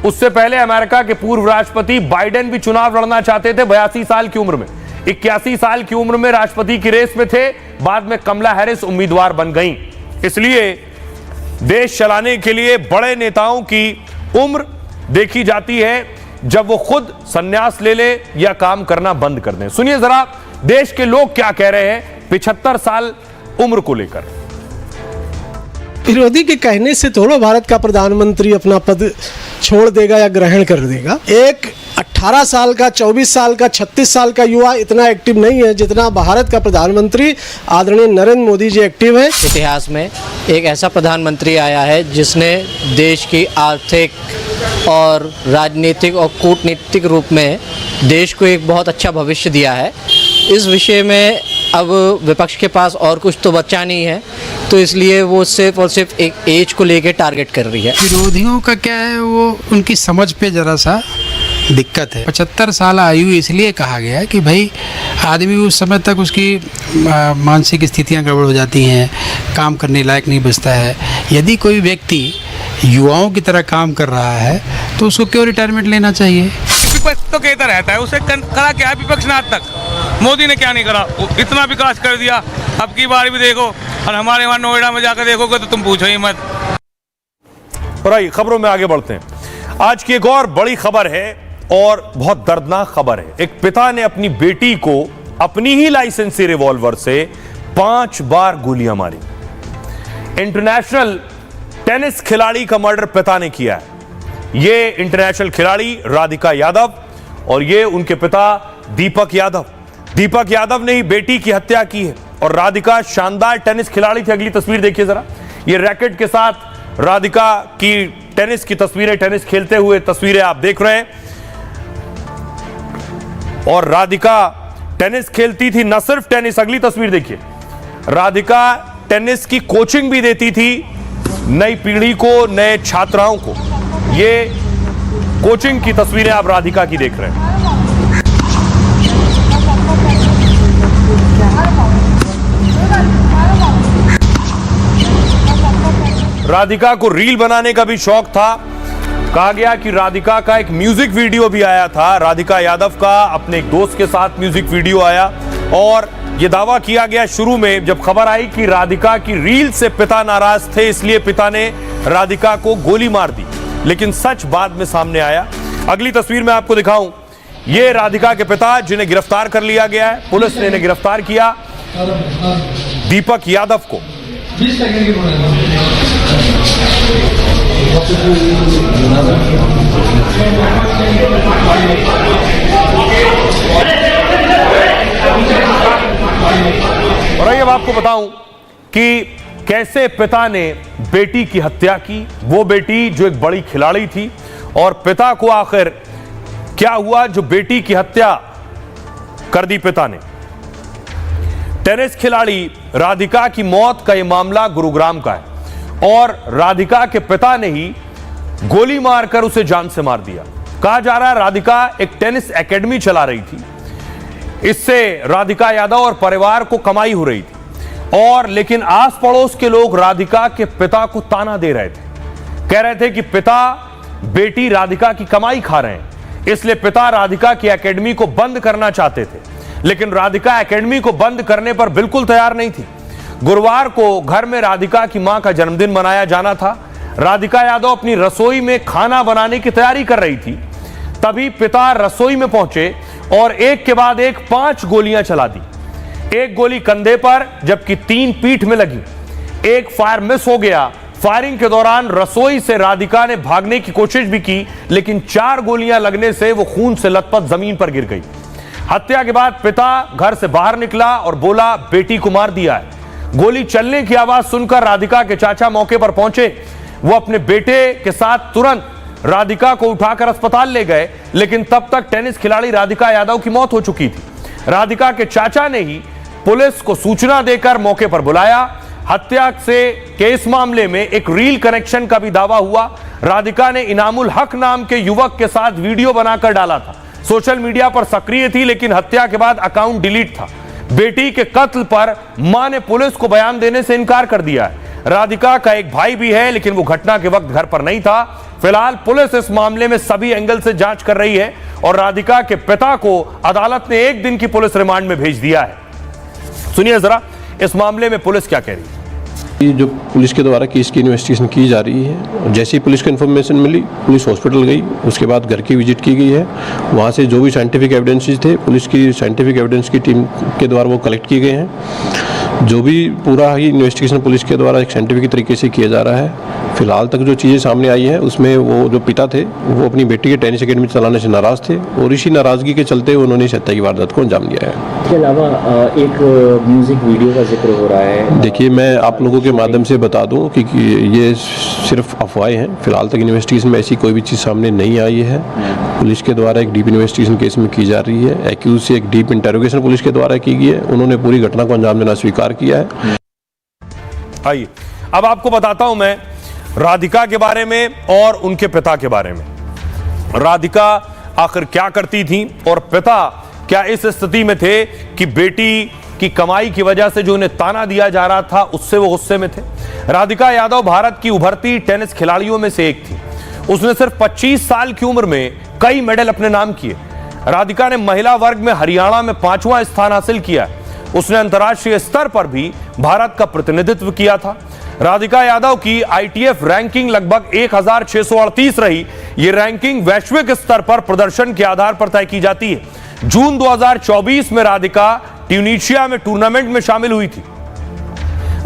उससे पहले अमेरिका के पूर्व राष्ट्रपति बाइडेन भी चुनाव लड़ना चाहते थे 82 साल की उम्र में। 81 साल की उम्र में राष्ट्रपति की रेस में थे, बाद में कमला हैरिस उम्मीदवार बन गईं। इसलिए देश चलाने के लिए बड़े नेताओं की उम्र देखी जाती है जब वो खुद संन्यास ले ले या काम करना बंद कर दें। सुनिए जरा देश के लोग क्या कह रहे हैं 75 साल उम्र को लेकर। विरोधी के कहने से थोड़ा भारत का प्रधानमंत्री अपना पद छोड़ देगा या ग्रहण कर देगा। एक 18 साल का, 24 साल का, 36 साल का युवा इतना एक्टिव नहीं है जितना भारत का प्रधानमंत्री आदरणीय नरेंद्र मोदी जी एक्टिव है। इतिहास में एक ऐसा प्रधानमंत्री आया है जिसने देश की आर्थिक और राजनीतिक और कूटनीतिक रूप में देश को एक बहुत अच्छा भविष्य दिया है। इस विषय में अब विपक्ष के पास और कुछ तो बचा नहीं है, तो इसलिए वो सिर्फ और सिर्फ एक एज को लेके टारगेट कर रही है। विरोधियों का क्या है, वो उनकी समझ पे जरा सा दिक्कत है। 75 साल आयु इसलिए कहा गया है कि भाई आदमी उस समय तक उसकी मानसिक स्थितियां गड़बड़ हो जाती हैं, काम करने लायक नहीं बचता है। यदि कोई व्यक्ति युवाओं की तरह काम कर रहा है तो उसको क्यों रिटायरमेंट लेना चाहिए। विपक्ष तो कहता रहता है, उसे करा क्या है विपक्ष ने आज तक? मोदी ने क्या नहीं करा, इतना विकास कर दिया। अब की बार भी देखो, और हमारे वहाँ नोएडा में जाकर देखोगे तो तुम पूछो ही मत। और आइए खबरों में आगे बढ़ते हैं। आज की एक और बड़ी खबर है और बहुत दर्दनाक खबर है। एक पिता ने अपनी बेटी को अपनी ही लाइसेंसी रिवॉल्वर से 5 बार गोलियां मारी। इंटरनेशनल टेनिस खिलाड़ी का मर्डर पिता ने किया है। ये इंटरनेशनल खिलाड़ी राधिका यादव और ये उनके पिता दीपक यादव। दीपक यादव ने ही बेटी की हत्या की है और राधिका शानदार टेनिस खिलाड़ी थी। अगली तस्वीर देखिए जरा, ये रैकेट के साथ राधिका की टेनिस की तस्वीरें, टेनिस खेलते हुए तस्वीरें आप देख रहे हैं। और राधिका टेनिस खेलती थी, न सिर्फ टेनिस, अगली तस्वीर देखिए, राधिका टेनिस की कोचिंग भी देती थी नई पीढ़ी को, नए छात्राओं को। ये कोचिंग की तस्वीरें आप राधिका की देख रहे हैं। राधिका को रील बनाने का भी शौक था। कहा गया कि राधिका का एक म्यूजिक वीडियो भी आया था। राधिका यादव का अपने एक दोस्त के साथ म्यूजिक वीडियो आया और यह दावा किया गया शुरू में जब खबर आई कि राधिका की रील से पिता नाराज थे, इसलिए पिता ने राधिका को गोली मार दी। लेकिन सच बाद में सामने आया। अगली तस्वीर में आपको दिखाऊं, ये राधिका के पिता जिन्हें गिरफ्तार कर लिया गया है। पुलिस ने इन्हें गिरफ्तार किया, दीपक यादव को। और अब आपको बताऊं कि कैसे पिता ने बेटी की हत्या की, वो बेटी जो एक बड़ी खिलाड़ी थी, और पिता को आखिर क्या हुआ जो बेटी की हत्या कर दी पिता ने। टेनिस खिलाड़ी राधिका की मौत का यह मामला गुरुग्राम का है और राधिका के पिता ने ही गोली मारकर उसे जान से मार दिया। कहा जा रहा है राधिका एक टेनिस एकेडमी चला रही थी, इससे राधिका यादव और परिवार को कमाई हो रही थी। और लेकिन आस पड़ोस के लोग राधिका के पिता को ताना दे रहे थे, कह रहे थे कि पिता बेटी राधिका की कमाई खा रहे हैं, इसलिए पिता राधिका की एकेडमी को बंद करना चाहते थे। लेकिन राधिका एकेडमी को बंद करने पर बिल्कुल तैयार नहीं थी। गुरुवार को घर में राधिका की मां का जन्मदिन मनाया जाना था। राधिका यादव अपनी रसोई में खाना बनाने की तैयारी कर रही थी, तभी पिता रसोई में पहुंचे और एक के बाद एक 5 गोलियां चला दी। एक गोली कंधे पर जबकि 3 पीठ में लगी। एक फायर मिस हो गया। फायरिंग के दौरान रसोई से राधिका ने भागने की कोशिश भी की, लेकिन 4 गोलियां लगने से वो खून से लथपथ जमीन पर गिर गई। हत्या के बाद पिता घर से बाहर निकला और बोला बेटी को मार दिया है। गोली चलने की आवाज सुनकर राधिका के चाचा मौके पर पहुंचे। वो अपने बेटे के साथ तुरंत राधिका को उठाकर अस्पताल ले गए, लेकिन तब तक टेनिस खिलाड़ी राधिका यादव की मौत हो चुकी थी। राधिका के चाचा ने ही पुलिस को सूचना देकर मौके पर बुलाया। हत्या के इस मामले में एक रील कनेक्शन का भी दावा हुआ। राधिका ने इनामुल हक नाम के युवक के साथ वीडियो बनाकर डाला था। सोशल मीडिया पर सक्रिय थी, लेकिन हत्या के बाद अकाउंट डिलीट था। बेटी के कत्ल पर मां ने पुलिस को बयान देने से इनकार कर दिया है। राधिका का एक भाई भी है, लेकिन वो घटना के वक्त घर पर नहीं था। फिलहाल पुलिस इस मामले में सभी एंगल से जांच कर रही है और राधिका के पिता को अदालत ने 1 दिन की पुलिस रिमांड में भेज दिया है। सुनिए जरा इस मामले में पुलिस क्या कह रही है। जो पुलिस के द्वारा केस की इन्वेस्टिगेशन की जा रही है, जैसे ही पुलिस को इन्फॉर्मेशन मिली, पुलिस हॉस्पिटल गई, उसके बाद घर की विजिट की गई है। वहाँ से जो भी साइंटिफिक एविडेंसेस थे, पुलिस की साइंटिफिक एविडेंस की टीम के द्वारा वो कलेक्ट किए गए हैं। जो भी पूरा ही इन्वेस्टिगेशन पुलिस के द्वारा एक साइंटिफिक तरीके से किया जा रहा है। फिलहाल तक जो चीज़ें सामने आई हैं उसमें वो जो पिता थे वो अपनी बेटी के टेनिस अकेडमी चलाने से नाराज़ थे और इसी नाराज़गी के चलते उन्होंने इस हत्या की वारदात को अंजाम दिया है। इसके अलावा एक म्यूजिक वीडियो का जिक्र हो रहा है। देखिए, मैं आप लोगों के माध्यम से बता दूं कि ये सिर्फ अफवाहें हैं। फिलहाल तक इन्वेस्टिगेशन में ऐसी कोई भी चीज़ सामने नहीं आई है। पुलिस के द्वारा एक डीप इन्वेस्टिगेशन केस में की जा रही है। एक्यूज से एक डीप इंटेरोगेशन पुलिस के द्वारा की गई है। उन्होंने पूरी घटना को अंजाम देना स्वीकार किया है। आइए अब आपको बताता हूं मैं राधिका के बारे में और उनके पिता के बारे में। राधिका आखिर क्या करती थी और पिता क्या इस स्थिति में थे कि बेटी की कमाई की वजह से जो उन्हें ताना दिया जा रहा था उससे वो गुस्से में थे। राधिका यादव भारत की उभरती टेनिस खिलाड़ियों में से एक थी। उसने सिर्फ 25 साल की उम्र में कई मेडल अपने नाम किए। राधिका ने महिला वर्ग में हरियाणा में 5वां स्थान हासिल किया। उसने अंतर्राष्ट्रीय स्तर पर भी भारत का प्रतिनिधित्व किया था। राधिका यादव की ITF रैंकिंग लगभग 1638 रही। यह रैंकिंग वैश्विक स्तर पर प्रदर्शन के आधार पर तय की जाती है। जून 2024 में राधिका ट्यूनीशिया में टूर्नामेंट में शामिल हुई थी।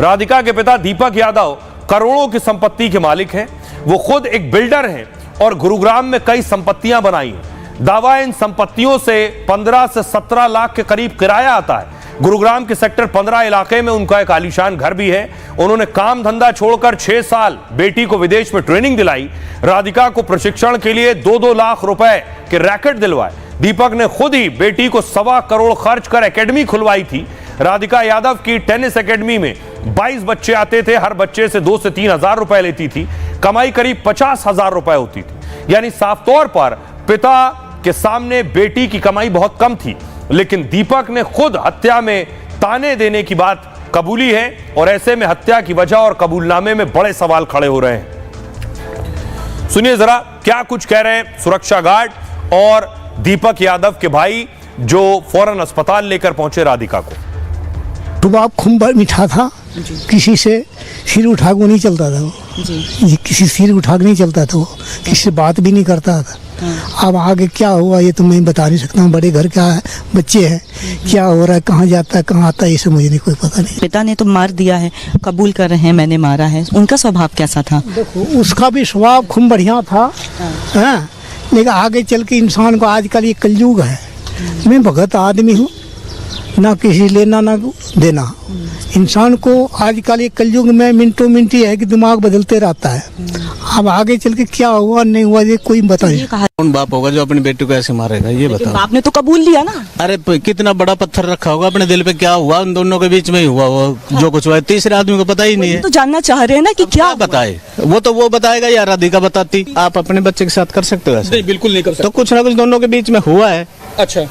राधिका के पिता दीपक यादव करोड़ों की संपत्ति के मालिक हैं। वो खुद एक बिल्डर हैं और गुरुग्राम में कई संपत्तियां बनाई हैं। दावा इन संपत्तियों से 15 से 17 लाख के करीब किराया आता है। गुरुग्राम के सेक्टर 15 इलाके में उनका एक आलीशान घर भी है। उन्होंने काम धंधा छोड़कर 6 साल बेटी को विदेश में ट्रेनिंग दिलाई। राधिका को प्रशिक्षण के लिए 2-2 लाख रुपए के रैकेट दिलवाए। दीपक ने खुद ही बेटी को 1.25 करोड़ खर्च कर एकेडमी खुलवाई थी। राधिका यादव की टेनिस एकेडमी में 22 बच्चे आते थे। हर बच्चे से 2 से 3 हजार रुपए लेती थी। कमाई करीब 50,000 रुपए होती थी। यानी साफ तौर पर पिता के सामने बेटी की कमाई बहुत कम थी। लेकिन दीपक ने खुद हत्या में ताने देने की बात कबूली है और ऐसे में हत्या की वजह और कबूलनामे में बड़े सवाल खड़े हो रहे हैं। सुनिए जरा क्या कुछ कह रहे हैं सुरक्षा गार्ड और दीपक यादव के भाई जो फौरन अस्पताल लेकर पहुंचे राधिका को। रुबाब खूब मीठा था। किसी से सिर उठा के नहीं चलता था वो। किसी सिर उठा के नहीं चलता था वो। किसी से बात भी नहीं करता था। अब आगे क्या हुआ ये तो मैं बता नहीं सकता हूँ। बड़े घर का है, बच्चे हैं, क्या हो रहा है, कहाँ जाता है, कहाँ आता है, ये सब मुझे नहीं कोई पता नहीं। पिता ने तो मार दिया है, कबूल कर रहे हैं मैंने मारा है। उनका स्वभाव कैसा था? देखो उसका भी स्वभाव खूब बढ़िया था। हाँ, लेकिन आगे चल के इंसान को आजकल ये कलयुग है। मैं भगत आदमी हूँ, ना किसी लेना ना देना। इंसान को आजकल ये कलयुग में मिनटों मिनट ही है कि दिमाग बदलते रहता है। अब आगे चल के क्या हुआ नहीं हुआ ये कोई बता नहीं। कौन बाप होगा जो अपनी बेटी को ऐसे मारेगा, ये बताओ। बाप ने तो कबूल लिया ना। अरे कितना बड़ा पत्थर रखा होगा अपने दिल पे, क्या हुआ उन दोनों के बीच में ही हुआ वो जो कुछ हुआ। तीसरे आदमी को पता ही नहीं है। तो जानना चाह रहे हैं ना कि क्या बताए। वो तो वो बताएगा या राधिका बताती। आप अपने बच्चे के साथ कर सकते हो ऐसे? नहीं, बिल्कुल नहीं कर सकते। तो कुछ ना कुछ दोनों के बीच में हुआ है। अच्छा,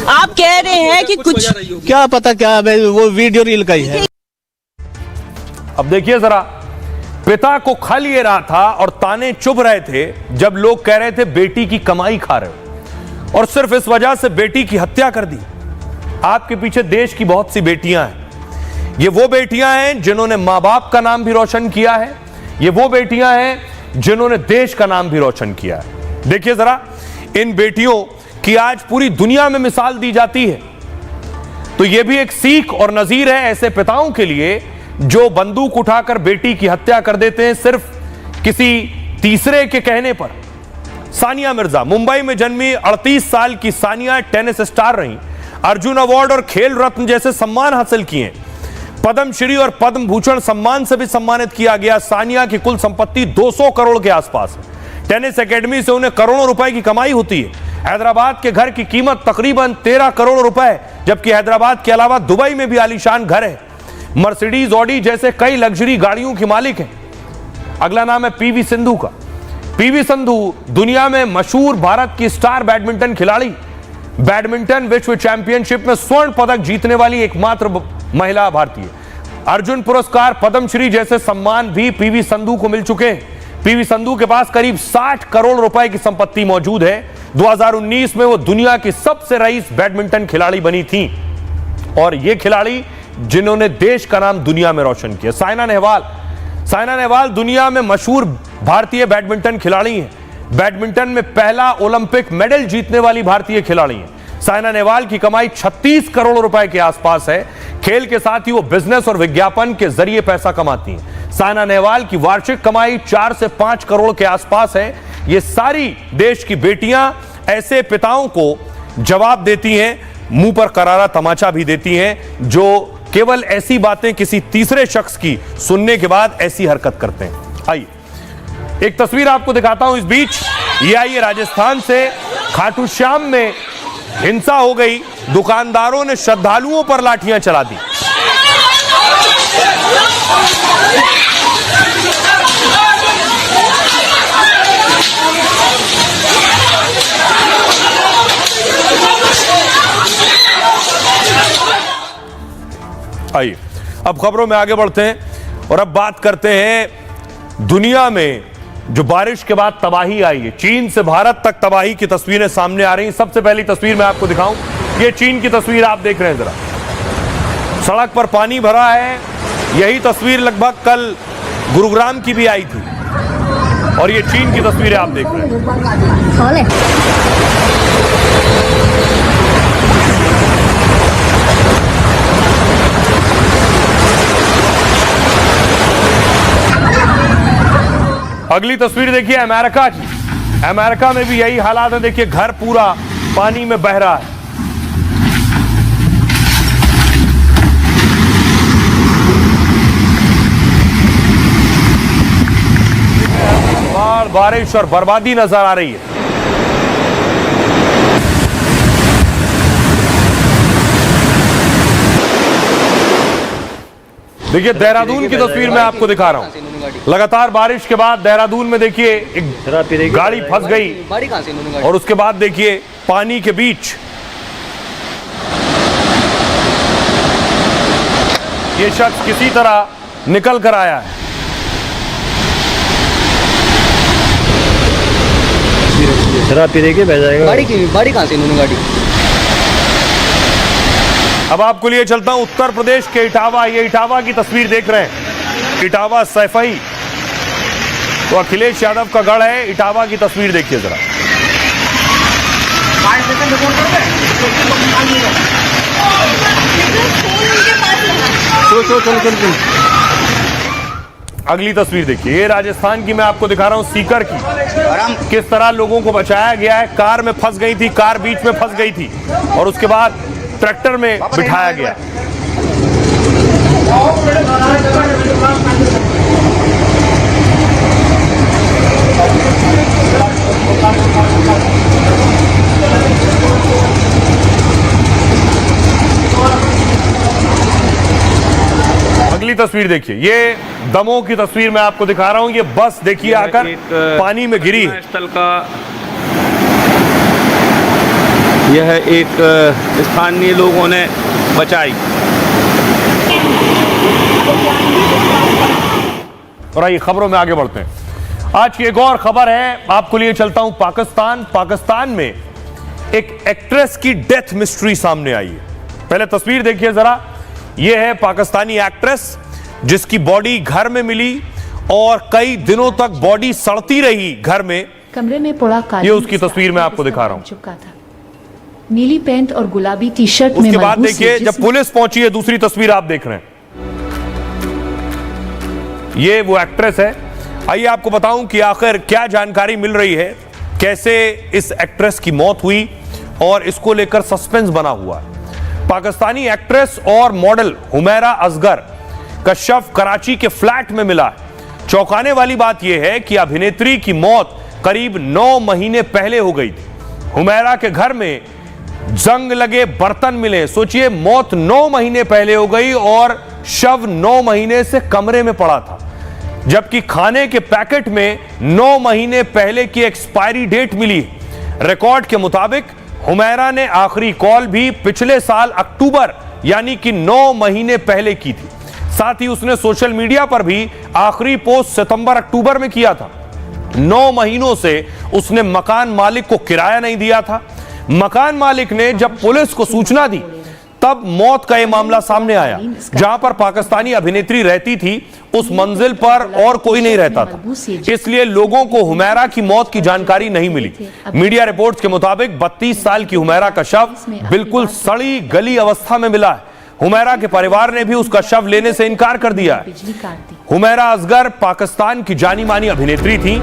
आप कह रहे हैं कि कुछ क्या पता क्या वो वीडियो रील का ही है। अब देखिए जरा, पिता को खल ये रहा था और ताने चुभ रहे थे जब लोग कह रहे थे बेटी की कमाई खा रहे हो और सिर्फ इस वजह से बेटी की हत्या कर दी। आपके पीछे देश की बहुत सी बेटियां हैं। ये वो बेटियां हैं जिन्होंने मां बाप का नाम भी रोशन किया है। ये वो बेटियां हैं जिन्होंने देश का नाम भी रोशन किया है। देखिए जरा, इन बेटियों की आज पूरी दुनिया में मिसाल दी जाती है। तो यह भी एक सीख और नजीर है ऐसे पिताओं के लिए जो बंदूक उठाकर बेटी की हत्या कर देते हैं सिर्फ किसी तीसरे के कहने पर। सानिया मिर्जा, मुंबई में जन्मी 38 साल की सानिया टेनिस स्टार रही। अर्जुन अवार्ड और खेल रत्न जैसे सम्मान हासिल किए। पद्मश्री और पद्म भूषण सम्मान से भी सम्मानित किया गया। सानिया की कुल संपत्ति 200 करोड़ के आसपास है। टेनिस एकेडमी से उन्हें करोड़ों रुपए की कमाई होती है। हैदराबाद के घर की कीमत तकरीबन 13 करोड़ रुपए, जबकि हैदराबाद के अलावा दुबई में भी आलीशान घर है। मर्सिडीज, ऑडी जैसे कई लग्जरी गाड़ियों की मालिक हैं। अगला नाम है पीवी सिंधु का। पीवी सिंधु दुनिया में मशहूर भारत की स्टार बैडमिंटन खिलाड़ी। बैडमिंटन विश्व चैंपियनशिप में स्वर्ण पदक जीतने वाली एकमात्र महिला भारतीय। अर्जुन पुरस्कार, पद्मश्री जैसे सम्मान भी पीवी सिंधु को मिल चुके हैं। पीवी सिंधु के पास करीब 60 करोड़ रुपए की संपत्ति मौजूद है। 2019 में वो दुनिया की सबसे रईस बैडमिंटन खिलाड़ी बनी थी और ये खिलाड़ी जिन्होंने देश का नाम दुनिया में रोशन किया। साइना नेहवाल दुनिया में मशहूर भारतीय बैडमिंटन खिलाड़ी हैं। बैडमिंटन में पहला ओलंपिक मेडल जीतने वाली भारतीय खिलाड़ी हैं। साइना नेहवाल की कमाई 36 करोड़ रुपए के आसपास है। खेल के साथ ही वो बिजनेस और विज्ञापन के जरिए पैसा कमाती हैं। साइना नेहवाल की वार्षिक कमाई 4 से 5 करोड़ के आसपास है। ये सारी देश की बेटियां ऐसे पिताओं को जवाब देती हैं, मुंह पर करारा तमाचा भी देती हैं जो केवल ऐसी बातें किसी तीसरे शख्स की सुनने के बाद ऐसी हरकत करते हैं। आइए एक तस्वीर आपको दिखाता हूं। इस बीच ये आई राजस्थान से, खाटू श्याम में हिंसा हो गई, दुकानदारों ने श्रद्धालुओं पर लाठियां चला दी। आइए अब खबरों में आगे बढ़ते हैं और अब बात करते हैं दुनिया में जो बारिश के बाद तबाही आई है। चीन से भारत तक तबाही की तस्वीरें सामने आ रही हैं। सबसे पहली तस्वीर मैं आपको दिखाऊं, ये चीन की तस्वीर आप देख रहे हैं। जरा सड़क पर पानी भरा है। यही तस्वीर लगभग कल गुरुग्राम की भी आई थी और ये चीन की तस्वीरें आप देख रहे हैं। अगली तस्वीर देखिए अमेरिका की। अमेरिका में भी यही हालात है। देखिए घर पूरा पानी में बह रहा है। बाढ़, बारिश और बर्बादी नजर आ रही है। देखिए देहरादून की तस्वीर मैं आपको दिखा रहा हूं। लगातार बारिश के बाद देहरादून में देखिए एक गाड़ी फंस गई और उसके बाद देखिए पानी के बीच ये शख्स किसी तरह निकल कर आया है। शराब पी के बह जाएगा। गाड़ी कहां से इन्होंने गाड़ी। अब आपको लिए चलता हूं उत्तर प्रदेश के इटावा। ये इटावा की तस्वीर देख रहे हैं। इटावा सैफई तो अखिलेश यादव का गढ़ है। इटावा की तस्वीर देखिए जरा। अगली तस्वीर देखिए, ये राजस्थान की मैं आपको दिखा रहा हूं, सीकर की। किस तरह लोगों को बचाया गया है। कार में फंस गई थी, कार बीच में फंस गई थी और उसके बाद ट्रैक्टर में बिठाया गया। अगली तस्वीर देखिए, ये दमोह की तस्वीर मैं आपको दिखा रहा हूं। ये बस देखिए आकर पानी में गिरी है। स्थल का यह एक स्थानीय लोगों ने बचाई। और आइए खबरों में आगे बढ़ते हैं। आज की एक और खबर है, आपको लिए चलता हूं पाकिस्तान। पाकिस्तान में एक एक्ट्रेस की डेथ मिस्ट्री सामने आई है। पहले तस्वीर देखिए जरा। यह है पाकिस्तानी एक्ट्रेस जिसकी बॉडी घर में मिली और कई दिनों तक बॉडी सड़ती रही घर में। कमरे में पड़ा ये उसकी तस्वीर मैं आपको दिखा रहा हूं। चुका था, नीली पैंट और गुलाबी टी शर्ट में। उसके बाद देखिए जब पुलिस पहुंची है, दूसरी तस्वीर आप देख रहे हैं। ये वो एक्ट्रेस है। आइए आपको बताऊं कि आखिर क्या जानकारी मिल रही है, कैसे इस एक्ट्रेस की मौत हुई और इसको लेकर सस्पेंस बना हुआ है। पाकिस्तानी एक्ट्रेस और मॉडल हुमैरा असगर का शव कराची के फ्लैट में मिला है। चौंकाने वाली बात यह है कि अभिनेत्री की मौत करीब 9 महीने पहले हो गई थी। हुमैरा के घर में जंग लगे बर्तन मिले। सोचिए, मौत 9 महीने पहले हो गई और शव 9 महीने से कमरे में पड़ा था, जबकि खाने के पैकेट में 9 महीने पहले की एक्सपायरी डेट मिली। रिकॉर्ड के मुताबिक हुमैरा ने आखिरी कॉल भी पिछले साल अक्टूबर यानी कि 9 महीने पहले की थी। साथ ही उसने सोशल मीडिया पर भी आखिरी पोस्ट सितंबर अक्टूबर में किया था। 9 महीनों से उसने मकान मालिक को किराया नहीं दिया था। मकान मालिक ने जब पुलिस को सूचना दी तब मौत का यह मामला सामने आया। जहां पर पाकिस्तानी अभिनेत्री रहती थी उस मंजिल पर और कोई नहीं रहता था, इसलिए लोगों को हुमैरा की मौत की जानकारी नहीं मिली। मीडिया रिपोर्ट्स के मुताबिक 32 साल की हुमैरा का शव बिल्कुल सड़ी गली अवस्था में मिला है। हुमैरा के परिवार ने भी उसका शव लेने से इनकार कर दिया है। हुमैरा असगर पाकिस्तान की जानी मानी अभिनेत्री थी।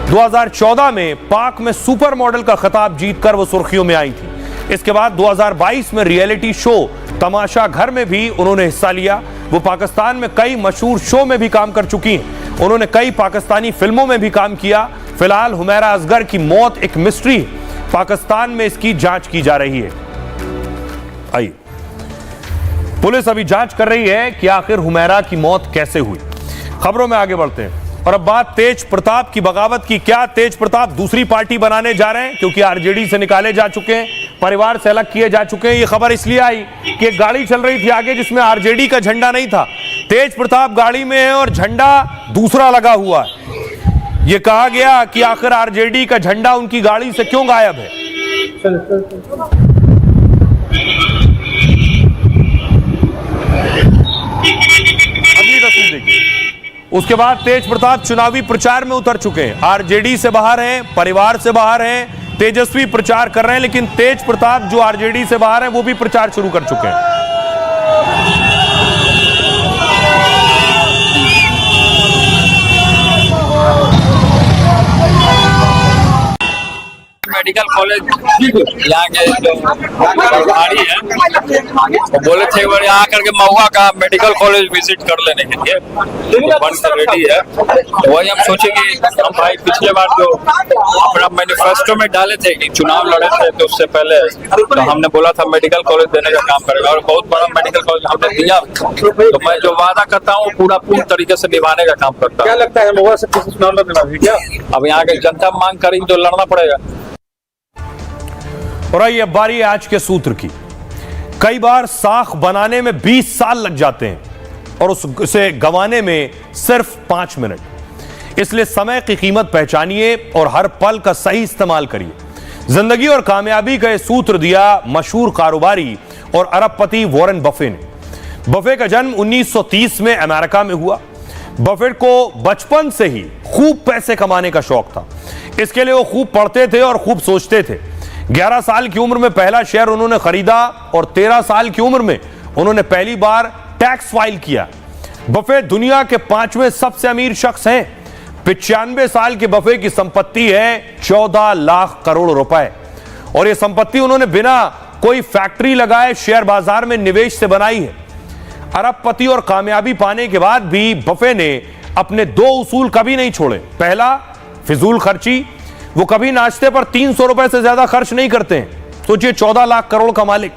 2014 में पाक में सुपर मॉडल का खिताब जीतकर वो सुर्खियों में आई थी। इसके बाद 2022 में रियलिटी शो तमाशा घर में भी उन्होंने हिस्सा लिया। वो पाकिस्तान में कई मशहूर शो में भी काम कर चुकी हैं। उन्होंने कई पाकिस्तानी फिल्मों में भी काम किया। फिलहाल हुमैरा असगर की मौत एक मिस्ट्री है। पाकिस्तान में इसकी जांच की जा रही है। आइए, पुलिस अभी जांच कर रही है कि आखिर हुमैरा की मौत कैसे हुई। खबरों में आगे बढ़ते हैं और अब बात तेज प्रताप की बगावत की। क्या तेज प्रताप दूसरी पार्टी बनाने जा रहे हैं? क्योंकि आरजेडी से निकाले जा चुके हैं, परिवार से अलग किए जा चुके हैं। ये खबर इसलिए आई कि एक गाड़ी चल रही थी आगे जिसमें आरजेडी का झंडा नहीं था। तेज प्रताप गाड़ी में है और झंडा दूसरा लगा हुआ है। ये कहा गया कि आखिर आरजेडी का झंडा उनकी गाड़ी से क्यों गायब है। अगली तस्वीर देखिए। उसके बाद तेज प्रताप चुनावी प्रचार में उतर चुके हैं। आरजेडी से बाहर हैं, परिवार से बाहर हैं, तेजस्वी प्रचार कर रहे हैं, लेकिन तेज प्रताप जो आरजेडी से बाहर हैं वो भी प्रचार शुरू कर चुके हैं। मेडिकल कॉलेज यहाँ के जो प्रभारी है वो बोले थे वो यहाँ करके महुआ का मेडिकल कॉलेज विजिट कर लेने के लिए तो रेडी है। तो वही हम सोचे कि हम भाई पिछले बार जो अपना मैनिफेस्टो में डाले थे कि चुनाव लड़े थे तो उससे पहले तो हमने बोला था मेडिकल कॉलेज देने का काम करेगा और बहुत बड़ा मेडिकल कॉलेज हमने दिया। तो मैं जो वादा करता हूँ पूरा पूर्ण तरीके से निभाने का काम करता हूँ। क्या लगता है महुआ से चुनाव लड़ना है क्या? अब यहाँ के जनता मांग करेगी तो लड़ना पड़ेगा। और आइए अब बारी है आज के सूत्र की। कई बार साख बनाने में 20 साल लग जाते हैं और उसे गंवाने में सिर्फ 5 मिनट। इसलिए समय की कीमत पहचानिए और हर पल का सही इस्तेमाल करिए। जिंदगी और कामयाबी का यह सूत्र दिया मशहूर कारोबारी और अरबपति वॉरेन बफे ने। बफे का जन्म 1930 में अमेरिका में हुआ। बफेट को बचपन से ही खूब पैसे कमाने का शौक था। इसके लिए वो खूब पढ़ते थे और खूब सोचते थे। 11 साल की उम्र में पहला शेयर उन्होंने खरीदा और 13 साल की उम्र में उन्होंने पहली बार टैक्स फाइल किया। बफे दुनिया के 5वें सबसे अमीर शख्स हैं। 95 साल के बफे की संपत्ति है 14 लाख करोड़ रुपए और यह संपत्ति उन्होंने बिना कोई फैक्ट्री लगाए शेयर बाजार में निवेश से बनाई है। अरबपति और कामयाबी पाने के बाद भी बफे ने अपने 2 उसूल कभी नहीं छोड़े। पहला, फिजूल खर्ची। वो कभी नाश्ते पर 300 रुपए से ज्यादा खर्च नहीं करते हैं। सोचिए 14 लाख करोड़ का मालिक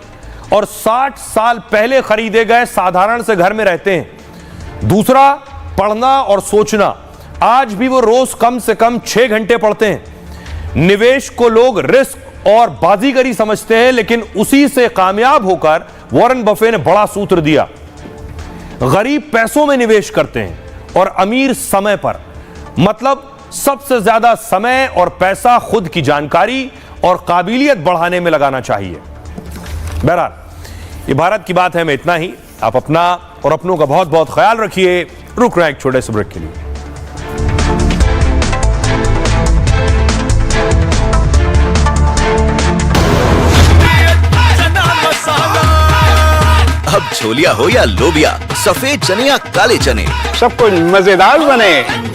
और 60 साल पहले खरीदे गए साधारण से घर में रहते हैं। दूसरा, पढ़ना और सोचना। आज भी वो रोज कम से कम 6 घंटे पढ़ते हैं। निवेश को लोग रिस्क और बाजीगरी समझते हैं, लेकिन उसी से कामयाब होकर वॉरेन बफे ने बड़ा सूत्र दिया। गरीब पैसों में निवेश करते हैं और अमीर समय पर। मतलब सबसे ज्यादा समय और पैसा खुद की जानकारी और काबिलियत बढ़ाने में लगाना चाहिए। बहरहाल, ये भारत की बात है में इतना ही। आप अपना और अपनों का बहुत बहुत ख्याल रखिए। रुक रहे हैं एक छोटे से ब्रेक के लिए। अब छोलिया हो या लोबिया, सफेद चने या काले चने, सब कुछ मजेदार बने।